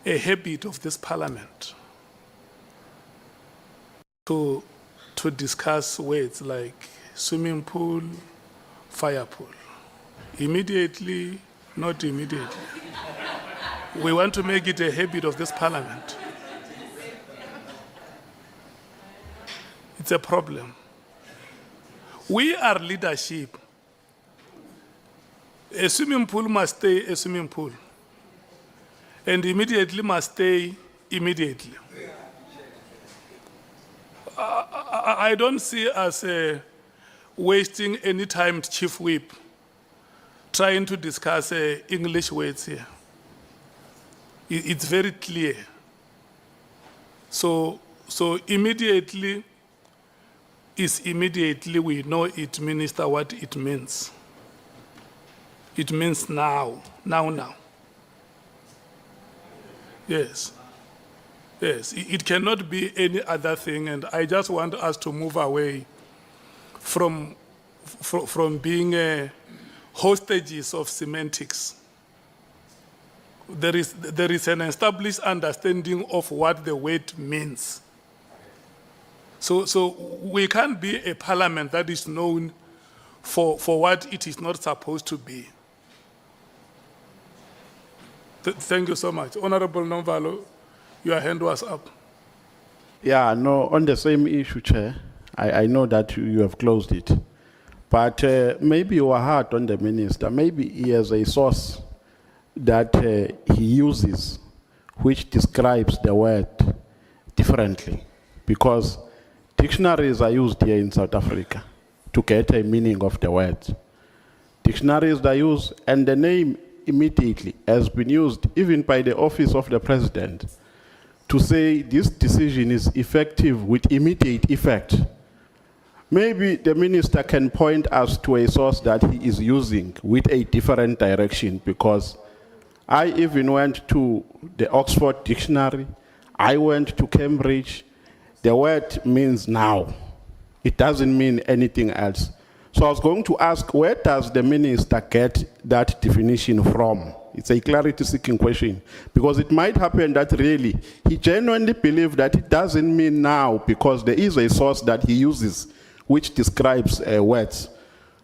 habit of this parliament to discuss words like swimming pool, fire pool. Immediately, not immediately. We want to make it a habit of this parliament. It's a problem. We are leadership. A swimming pool must stay a swimming pool. And immediately must stay immediately. I don't see us wasting any time, Chief Whip, trying to discuss English words here. It's very clear. So immediately is immediately, we know it, Minister, what it means. It means now. Yes. Yes, it cannot be any other thing, and I just want us to move away from being hostages of semantics. There is an established understanding of what the word means. So we can't be a parliament that is known for what it is not supposed to be. Thank you so much. Honorable Nomvalo, your hand was up. Yeah, no, on the same issue, Chair, I know that you have closed it. But maybe you are hard on the minister. Maybe he has a source that he uses which describes the word differently. Because dictionaries are used here in South Africa to get a meaning of the word. Dictionaries are used, and the name immediately has been used even by the office of the president to say this decision is effective with immediate effect. Maybe the minister can point us to a source that he is using with a different direction, because I even went to the Oxford Dictionary, I went to Cambridge. The word means now. It doesn't mean anything else. So I was going to ask, where does the minister get that definition from? It's a clarity-seeking question, because it might happen that really he genuinely believes that it doesn't mean now, because there is a source that he uses which describes words.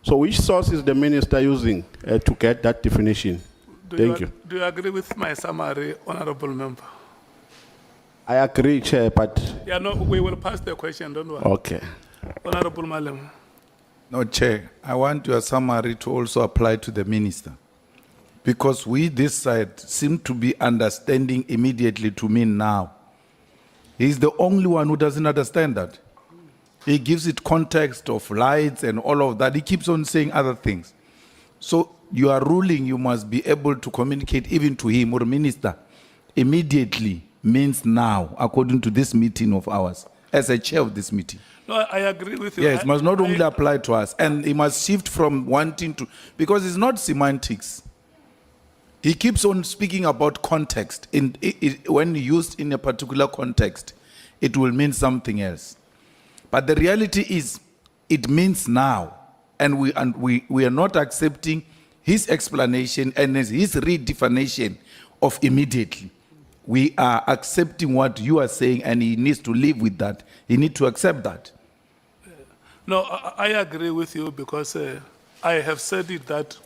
So which source is the minister using to get that definition? Thank you. Do you agree with my summary, Honorable Member? I agree, Chair, but... Yeah, no, we will pass the question, don't worry. Okay. Honorable Malem. No, Chair, I want your summary to also apply to the minister. Because we, this side, seem to be understanding immediately to mean now. He's the only one who doesn't understand that. He gives it context of lights and all of that. He keeps on saying other things. So you are ruling, you must be able to communicate even to him or minister. Immediately means now, according to this meeting of ours, as a chair of this meeting. No, I agree with you. Yes, it must not only apply to us, and he must shift from wanting to, because it's not semantics. He keeps on speaking about context. When used in a particular context, it will mean something else. But the reality is, it means now, and we are not accepting his explanation and his redefinition of immediately. We are accepting what you are saying, and he needs to live with that. He needs to accept that. No, I agree with you, because I have said it that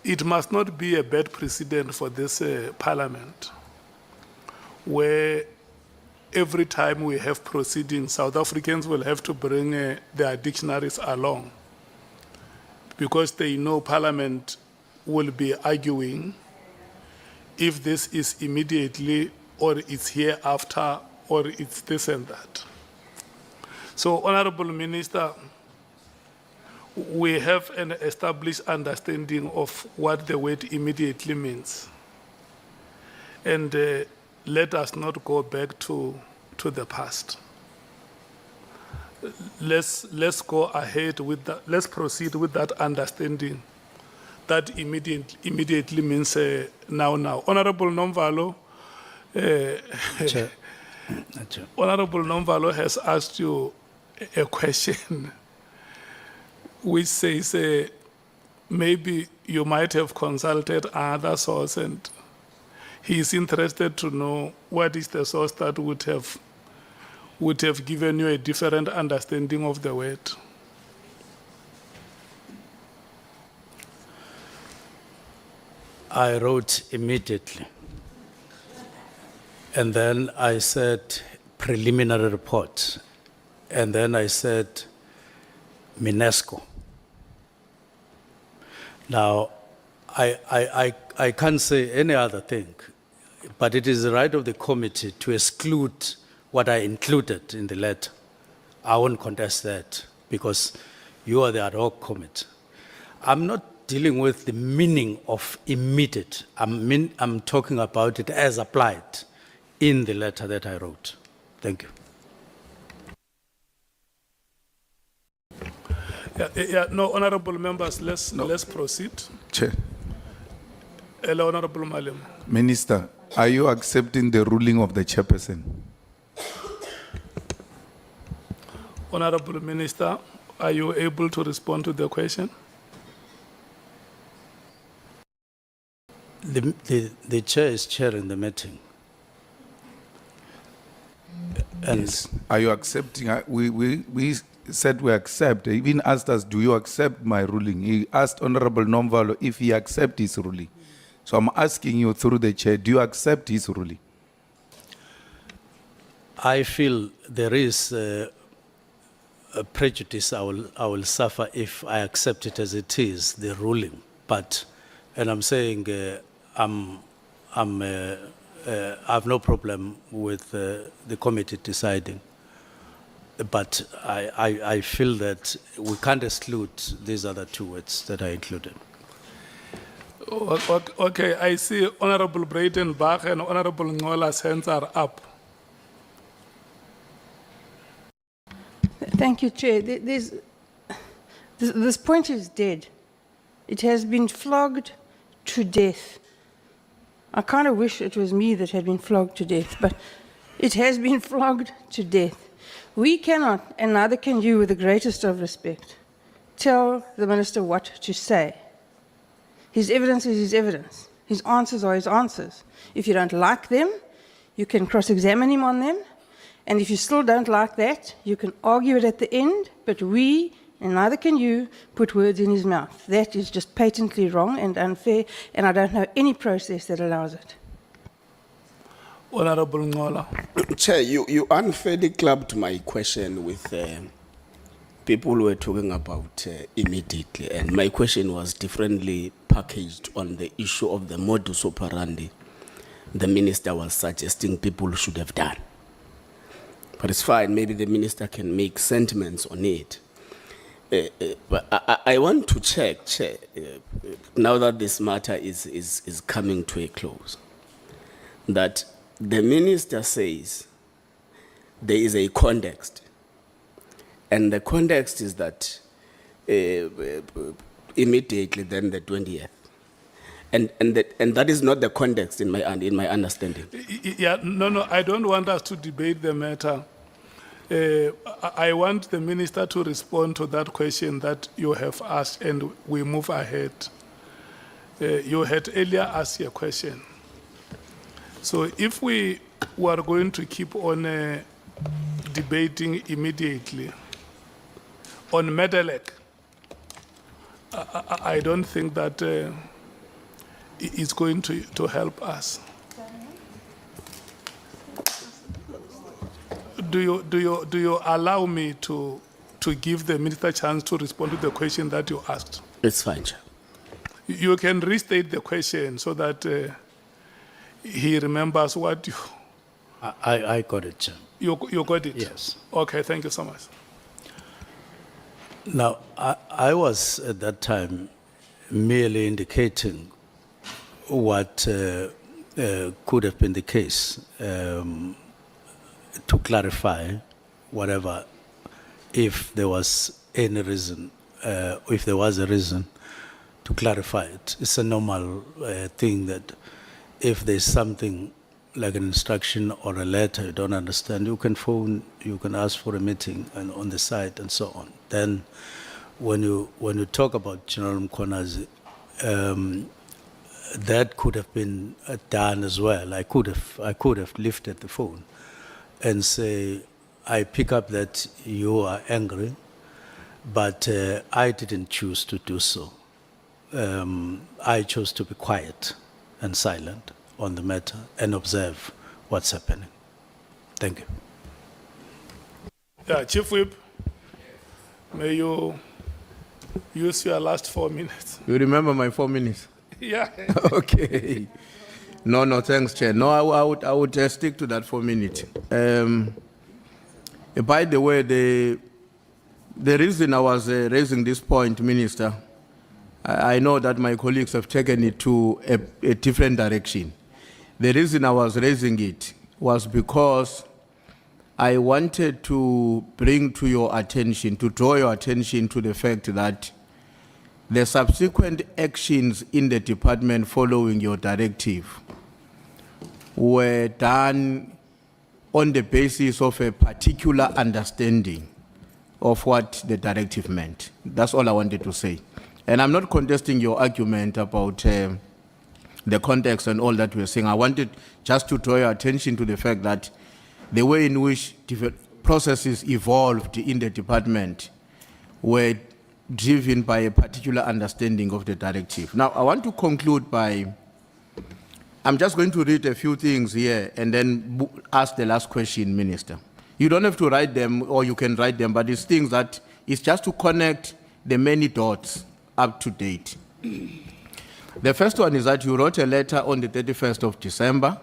it must not be a bad precedent for this parliament, where every time we have proceedings, South Africans will have to bring their dictionaries along, because they know Parliament will be arguing if this is immediately, or it's hereafter, or it's this and that. So, Honorable Minister, we have an established understanding of what the word immediately means. And let us not go back to the past. Let's go ahead with that. Let's proceed with that understanding that immediately means now. Honorable Nomvalo, Chair. Honorable Nomvalo has asked you a question which says maybe you might have consulted other source, and he is interested to know what is the source that would have would have given you a different understanding of the word. I wrote immediately. And then I said preliminary report. And then I said Minesco. Now, I can't say any other thing, but it is the right of the committee to exclude what I included in the letter. I won't contest that because you are the Ad Hoc Committee. I'm not dealing with the meaning of immediate. I'm talking about it as applied in the letter that I wrote. Thank you. No, honorable members, let's proceed. Chair. Hello, Honorable Malim. Minister, are you accepting the ruling of the chairperson? Honorable Minister, are you able to respond to the question? The chair is chairing the meeting. And Yes. Are you accepting? We said we accept. He even asked us, do you accept my ruling? He asked Honorable Nomvalo if he accepts his ruling. So I'm asking you through the chair, do you accept his ruling? I feel there is a prejudice I will suffer if I accept it as it is, the ruling. But, and I'm saying I have no problem with the committee deciding. But I feel that we can't exclude these other two words that I included. Okay, I see Honorable Breitenbach and Honorable Ngola's hands are up. Thank you, Chair. This point is dead. It has been flogged to death. I kind of wish it was me that had been flogged to death, but it has been flogged to death. We cannot, and neither can you, with the greatest of respect, tell the minister what to say. His evidence is his evidence. His answers are his answers. If you don't like them, you can cross-examine him on them. And if you still don't like that, you can argue it at the end, but we, and neither can you, put words in his mouth. That is just patently wrong and unfair, and I don't know any process that allows it. Honorable Ngola. Chair, you unfairly clubbed my question with people who were talking about immediately, and my question was differently packaged on the issue of the modus operandi the minister was suggesting people should have done. But it's fine, maybe the minister can make sentiments on it. But I want to check, Chair, now that this matter is coming to a close, that the minister says there is a context, and the context is that immediately then the 20th. And that is not the context in my understanding. Yeah, no, I don't want us to debate the matter. I want the minister to respond to that question that you have asked, and we move ahead. You had earlier asked a question. So if we were going to keep on debating immediately on Medelec, I don't think that it's going to help us. Do you allow me to give the minister a chance to respond to the question that you asked? It's fine, Chair. You can restate the question so that he remembers what you... I got it, Chair. You got it? Yes. Okay, thank you so much. Now, I was at that time merely indicating what could have been the case to clarify whatever, if there was any reason, if there was a reason to clarify it. It's a normal thing that if there's something like an instruction or a letter you don't understand, you can phone, you can ask for a meeting and on the site and so on. Then when you talk about General Mkhonazi, that could have been done as well. I could have lifted the phone and say, I pick up that you are angry, but I didn't choose to do so. I chose to be quiet and silent on the matter and observe what's happening. Thank you. Yeah, Chief Whip, may you use your last 4 minutes. You remember my 4 minutes? Yeah. Okay. No, thanks, Chair. No, I would stick to that 4 minutes. By the way, the reason I was raising this point, Minister, I know that my colleagues have taken it to a different direction. The reason I was raising it was because I wanted to bring to your attention, to draw your attention to the fact that the subsequent actions in the department following your directive were done on the basis of a particular understanding of what the directive meant. That's all I wanted to say. And I'm not contesting your argument about the context and all that we're saying. I wanted just to draw your attention to the fact that the way in which processes evolved in the department were driven by a particular understanding of the directive. Now, I want to conclude by, I'm just going to read a few things here and then ask the last question, Minister. You don't have to write them, or you can write them, but it's things that, it's just to connect the many dots up to date. The first one is that you wrote a letter on the 31st of December.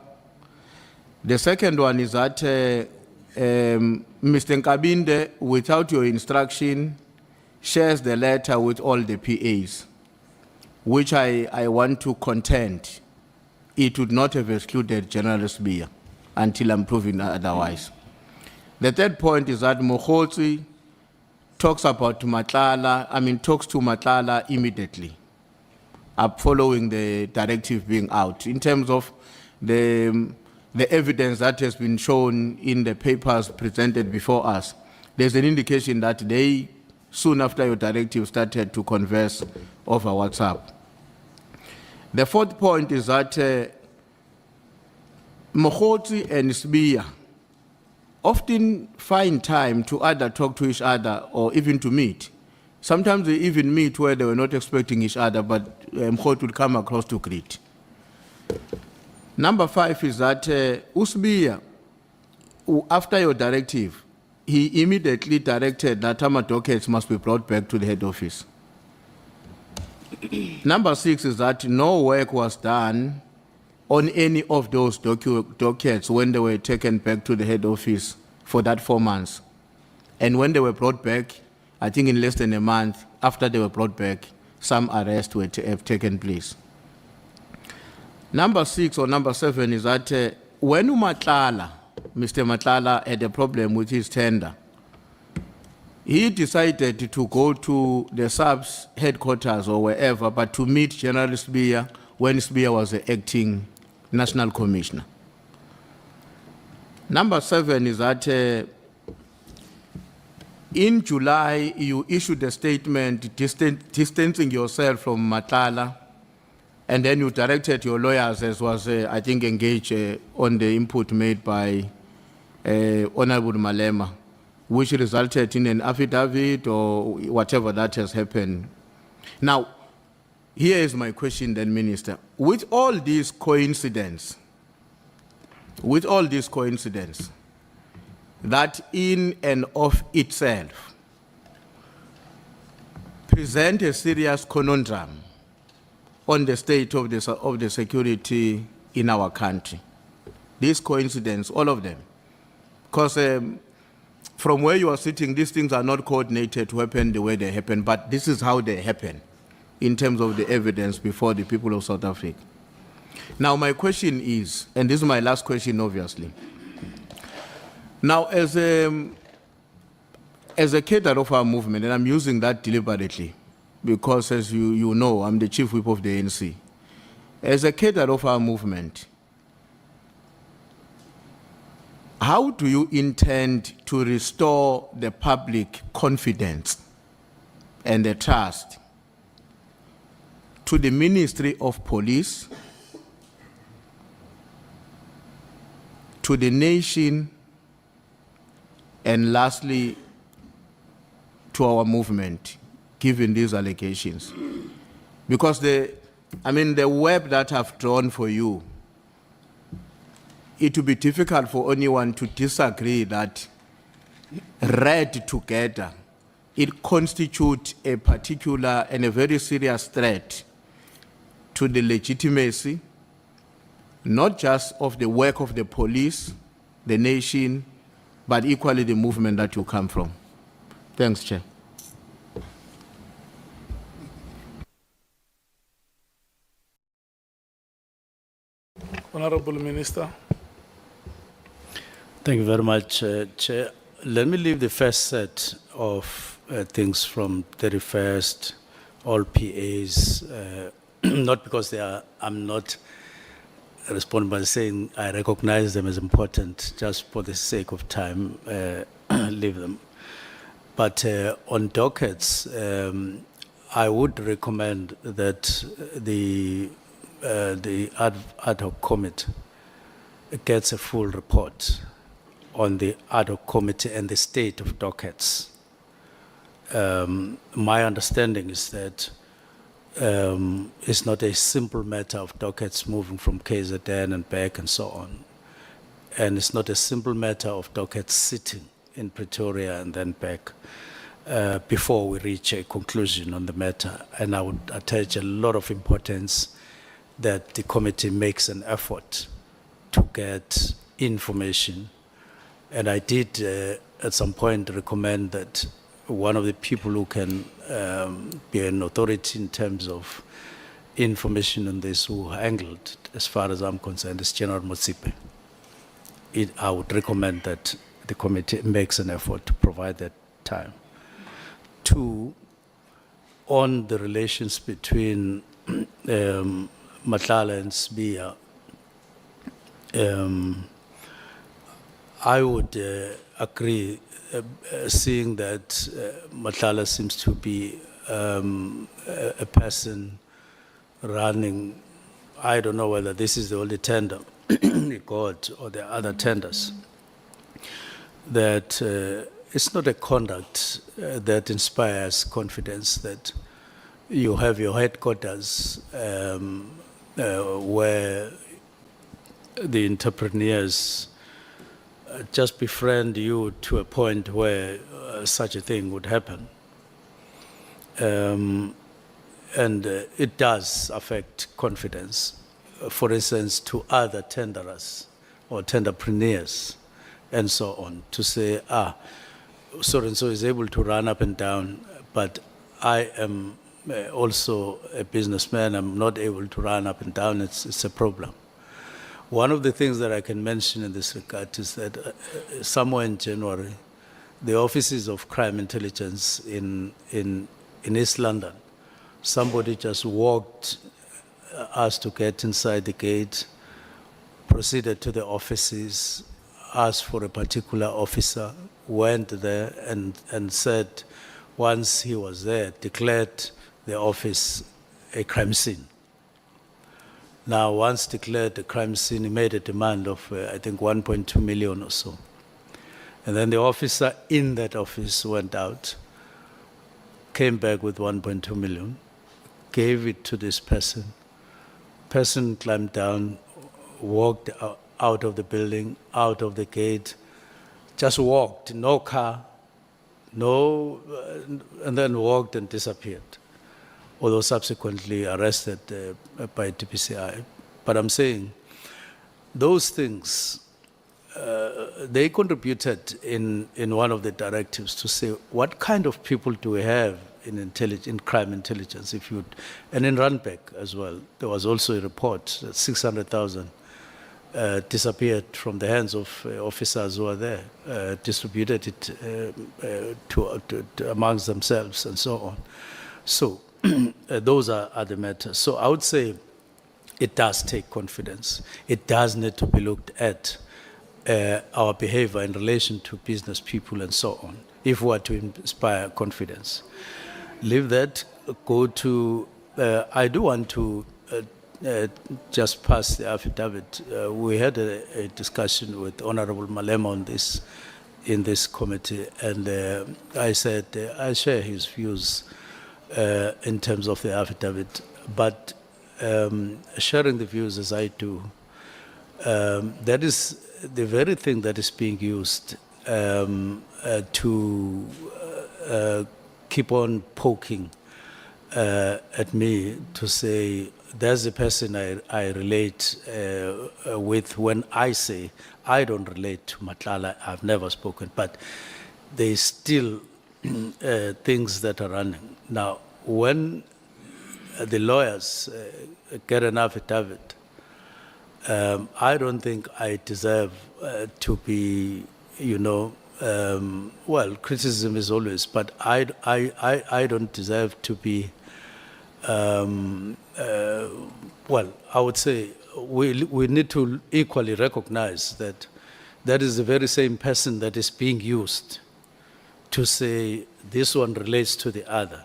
The second one is that Mr. Nkabinde, without your instruction, shares the letter with all the PAs, which I want to contend it would not have excluded General Sbia until I'm proven otherwise. The third point is that Mokhotsi talks about talks to Matlala immediately following the directive being out. In terms of the evidence that has been shown in the papers presented before us, there's an indication that they, soon after your directive, started to converse over WhatsApp. The fourth point is that Mokhotsi and Sbia often find time to either talk to each other or even to meet. Sometimes they even meet where they were not expecting each other, but Mokhotsi would come across to greet. Number 5 is that Usbia, after your directive, he immediately directed that Tama dockets must be brought back to the head office. Number 6 is that no work was done on any of those dockets when they were taken back to the head office for that 4 months. And when they were brought back, I think in less than a month after they were brought back, some arrests have taken place. Number 6 or number 7 is that when Mr. Matlala had a problem with his tender, he decided to go to the SAPS headquarters or wherever, but to meet General Sbia when Sbia was the acting National Commissioner. Number 7 is that in July, you issued a statement distancing yourself from Matlala, and then you directed your lawyers, as was, I think, engaged on the input made by Honorable Malema, which resulted in an affidavit or whatever that has happened. Now, here is my question then, Minister. With all these coincidences, that in and of itself present a serious conundrum on the state of the security in our country. These coincidences, all of them. Because from where you are sitting, these things are not coordinated to happen the way they happen, but this is how they happen in terms of the evidence before the people of South Africa. Now, my question is, and this is my last question, obviously. Now, as a cadre of our movement, and I'm using that deliberately, because as you know, I'm the chief whip of the ANC. As a cadre of our movement, how do you intend to restore the public confidence and the trust to the Ministry of Police, to the nation, And lastly, to our movement, given these allegations. Because the web that I've drawn for you, it would be difficult for anyone to disagree that read together, it constitutes a particular and a very serious threat to the legitimacy, not just of the work of the police, the nation, but equally the movement that you come from. Thanks, Chair. Honorable Minister. Thank you very much, Chair. Let me leave the first set of things from 31st, all PAs, not because I'm not responding by saying I recognize them as important, just for the sake of time, leave them. But on dockets, I would recommend that the Ad Hoc Committee gets a full report on the Ad Hoc Committee and the state of dockets. My understanding is that it's not a simple matter of dockets moving from KZN and back and so on. And it's not a simple matter of dockets sitting in Pretoria and then back before we reach a conclusion on the matter. And I would attach a lot of importance that the committee makes an effort to get information. And I did at some point recommend that one of the people who can be an authority in terms of information on this, who handled, as far as I'm concerned, is General Motsipe. I would recommend that the committee makes an effort to provide that time. Two, on the relations between Matlala and Sbia, I would agree, seeing that Matlala seems to be a person running, I don't know whether this is the only tender he got or the other tenders, that it's not a conduct that inspires confidence, that you have your headquarters where the entrepreneurs just befriend you to a point where such a thing would happen. And it does affect confidence, for instance, to other tenderers or tenderpreneurs and so on, to say, so-and-so is able to run up and down, but I am also a businessman, I'm not able to run up and down, it's a problem. One of the things that I can mention in this regard is that somewhere in January, the offices of crime intelligence in East London, somebody just walked us to get inside the gate, proceeded to the offices, asked for a particular officer, went there and said, once he was there, declared the office a crime scene. Now, once declared a crime scene, he made a demand of, I think, 1.2 million or so. And then the officer in that office went out, came back with 1.2 million, gave it to this person. Person climbed down, walked out of the building, out of the gate, just walked, no car, and then walked and disappeared, although subsequently arrested by DPCI. But I'm saying those things, they contributed in one of the directives to say, what kind of people do we have in crime intelligence? And in Randbeck as well, there was also a report that 600,000 disappeared from the hands of officers who were there, distributed it amongst themselves and so on. So those are the matters. So I would say it does take confidence. It does need to be looked at, our behavior in relation to business people and so on, if we are to inspire confidence. Leave that, go to, I do want to just pass the affidavit. We had a discussion with Honorable Malema on this, in this committee, and I said I share his views in terms of the affidavit, but sharing the views as I do, that is the very thing that is being used to keep on poking at me to say there's a person I relate with when I say I don't relate to Matlala, I've never spoken, but there's still things that are running. Now, when the lawyers get an affidavit, I don't think I deserve to be, well, criticism is always, but I don't deserve to be, well, I would say we need to equally recognize that that is the very same person that is being used to say this one relates to the other.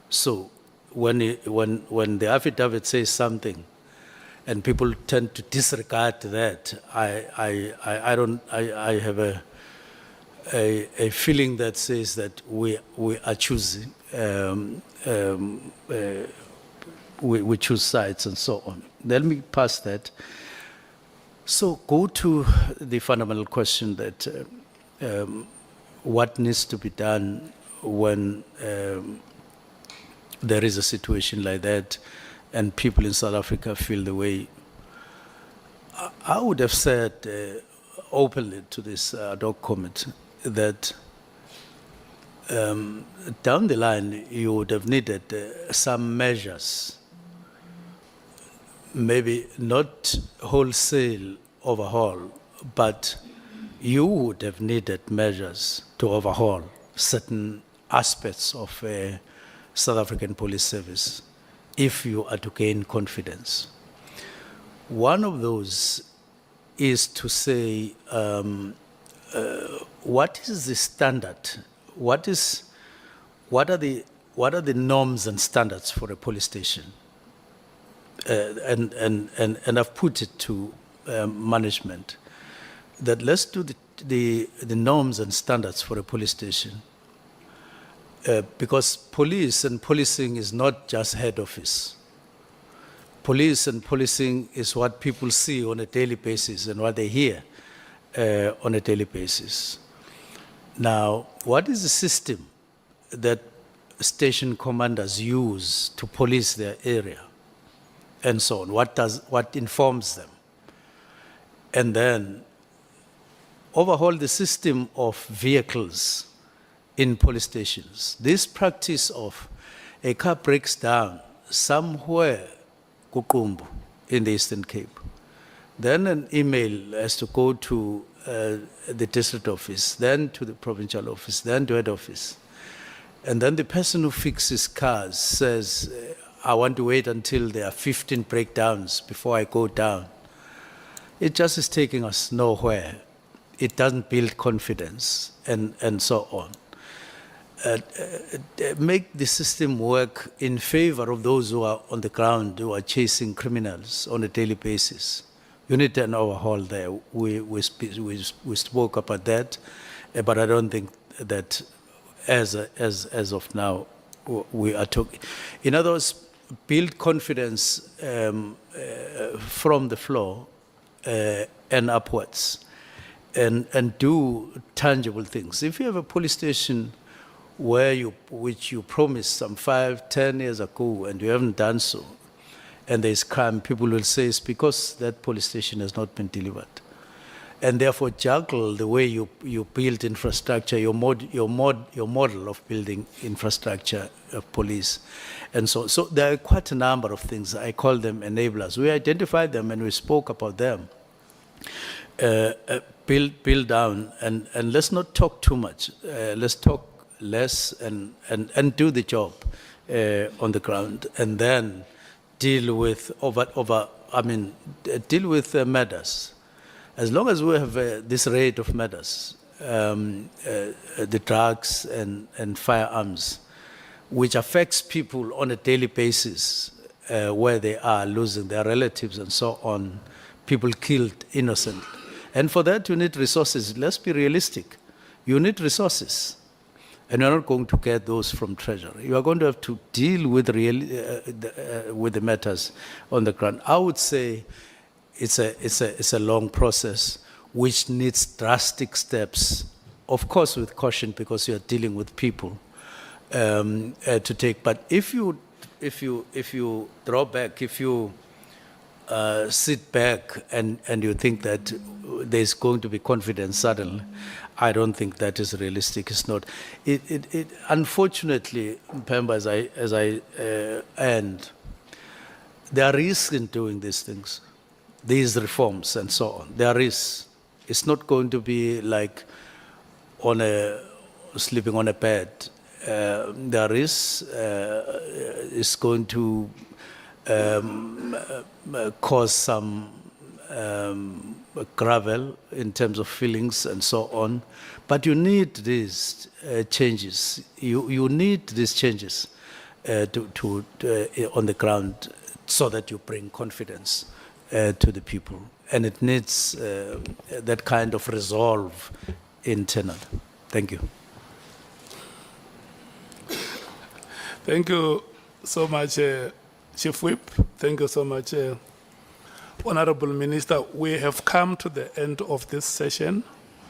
So when the affidavit says something, and people tend to disregard that, I have a feeling that says that we are choosing, we choose sides and so on. Let me pass that. So go to the fundamental question that what needs to be done when there is a situation like that and people in South Africa feel the way. I would have said openly to this Ad Hoc Committee that down the line you would have needed some measures, maybe not wholesale overhaul, but you would have needed measures to overhaul certain aspects of South African police service if you are to gain confidence. One of those is to say, what is the standard? What are the norms and standards for a police station? And I've put it to management that let's do the norms and standards for a police station. Because police and policing is not just head office. Police and policing is what people see on a daily basis and what they hear on a daily basis. Now, what is the system that station commanders use to police their area and so on? What informs them? And then overhaul the system of vehicles in police stations. This practice of a car breaks down somewhere Kukumbu in the Eastern Cape. Then an email has to go to the district office, then to the provincial office, then to head office. And then the person who fixes cars says, I want to wait until there are 15 breakdowns before I go down. It just is taking us nowhere. It doesn't build confidence and so on. Make the system work in favor of those who are on the ground, who are chasing criminals on a daily basis. You need an overhaul there. We spoke about that, but I don't think that as of now we are talking. In other words, build confidence from the floor and upwards, and do tangible things. If you have a police station which you promised some 5-10 years ago and you haven't done so, and there's crime, people will say it's because that police station has not been delivered. And therefore juggle the way you build infrastructure, your model of building infrastructure of police. And so there are quite a number of things. I call them enablers. We identified them and we spoke about them. Build down, and let's not talk too much. Let's talk less and do the job on the ground, and then deal with deal with matters. As long as we have this rate of matters, the drugs and firearms, which affects people on a daily basis, where they are losing their relatives and so on, people killed innocent. And for that, you need resources. Let's be realistic. you need resources. And you're not going to get those from Treasury. You are going to have to deal with with the matters on the ground. I would say it's a long process which needs drastic steps, of course with caution because you are dealing with people to take. But if you draw back, if you sit back and you think that there's going to be confidence suddenly, I don't think that is realistic. It's not. Unfortunately, Pemba, as I end, there are risks in doing these things, these reforms and so on. There is. It's not going to be like sleeping on a bed. There is. It's going to cause some gravel in terms of feelings and so on. But you need these changes. You need these changes on the ground so that you bring confidence to the people. And it needs that kind of resolve internal. Thank you. Thank you so much, Chief Whip. Thank you so much, Honorable Minister. We have come to the end of this session.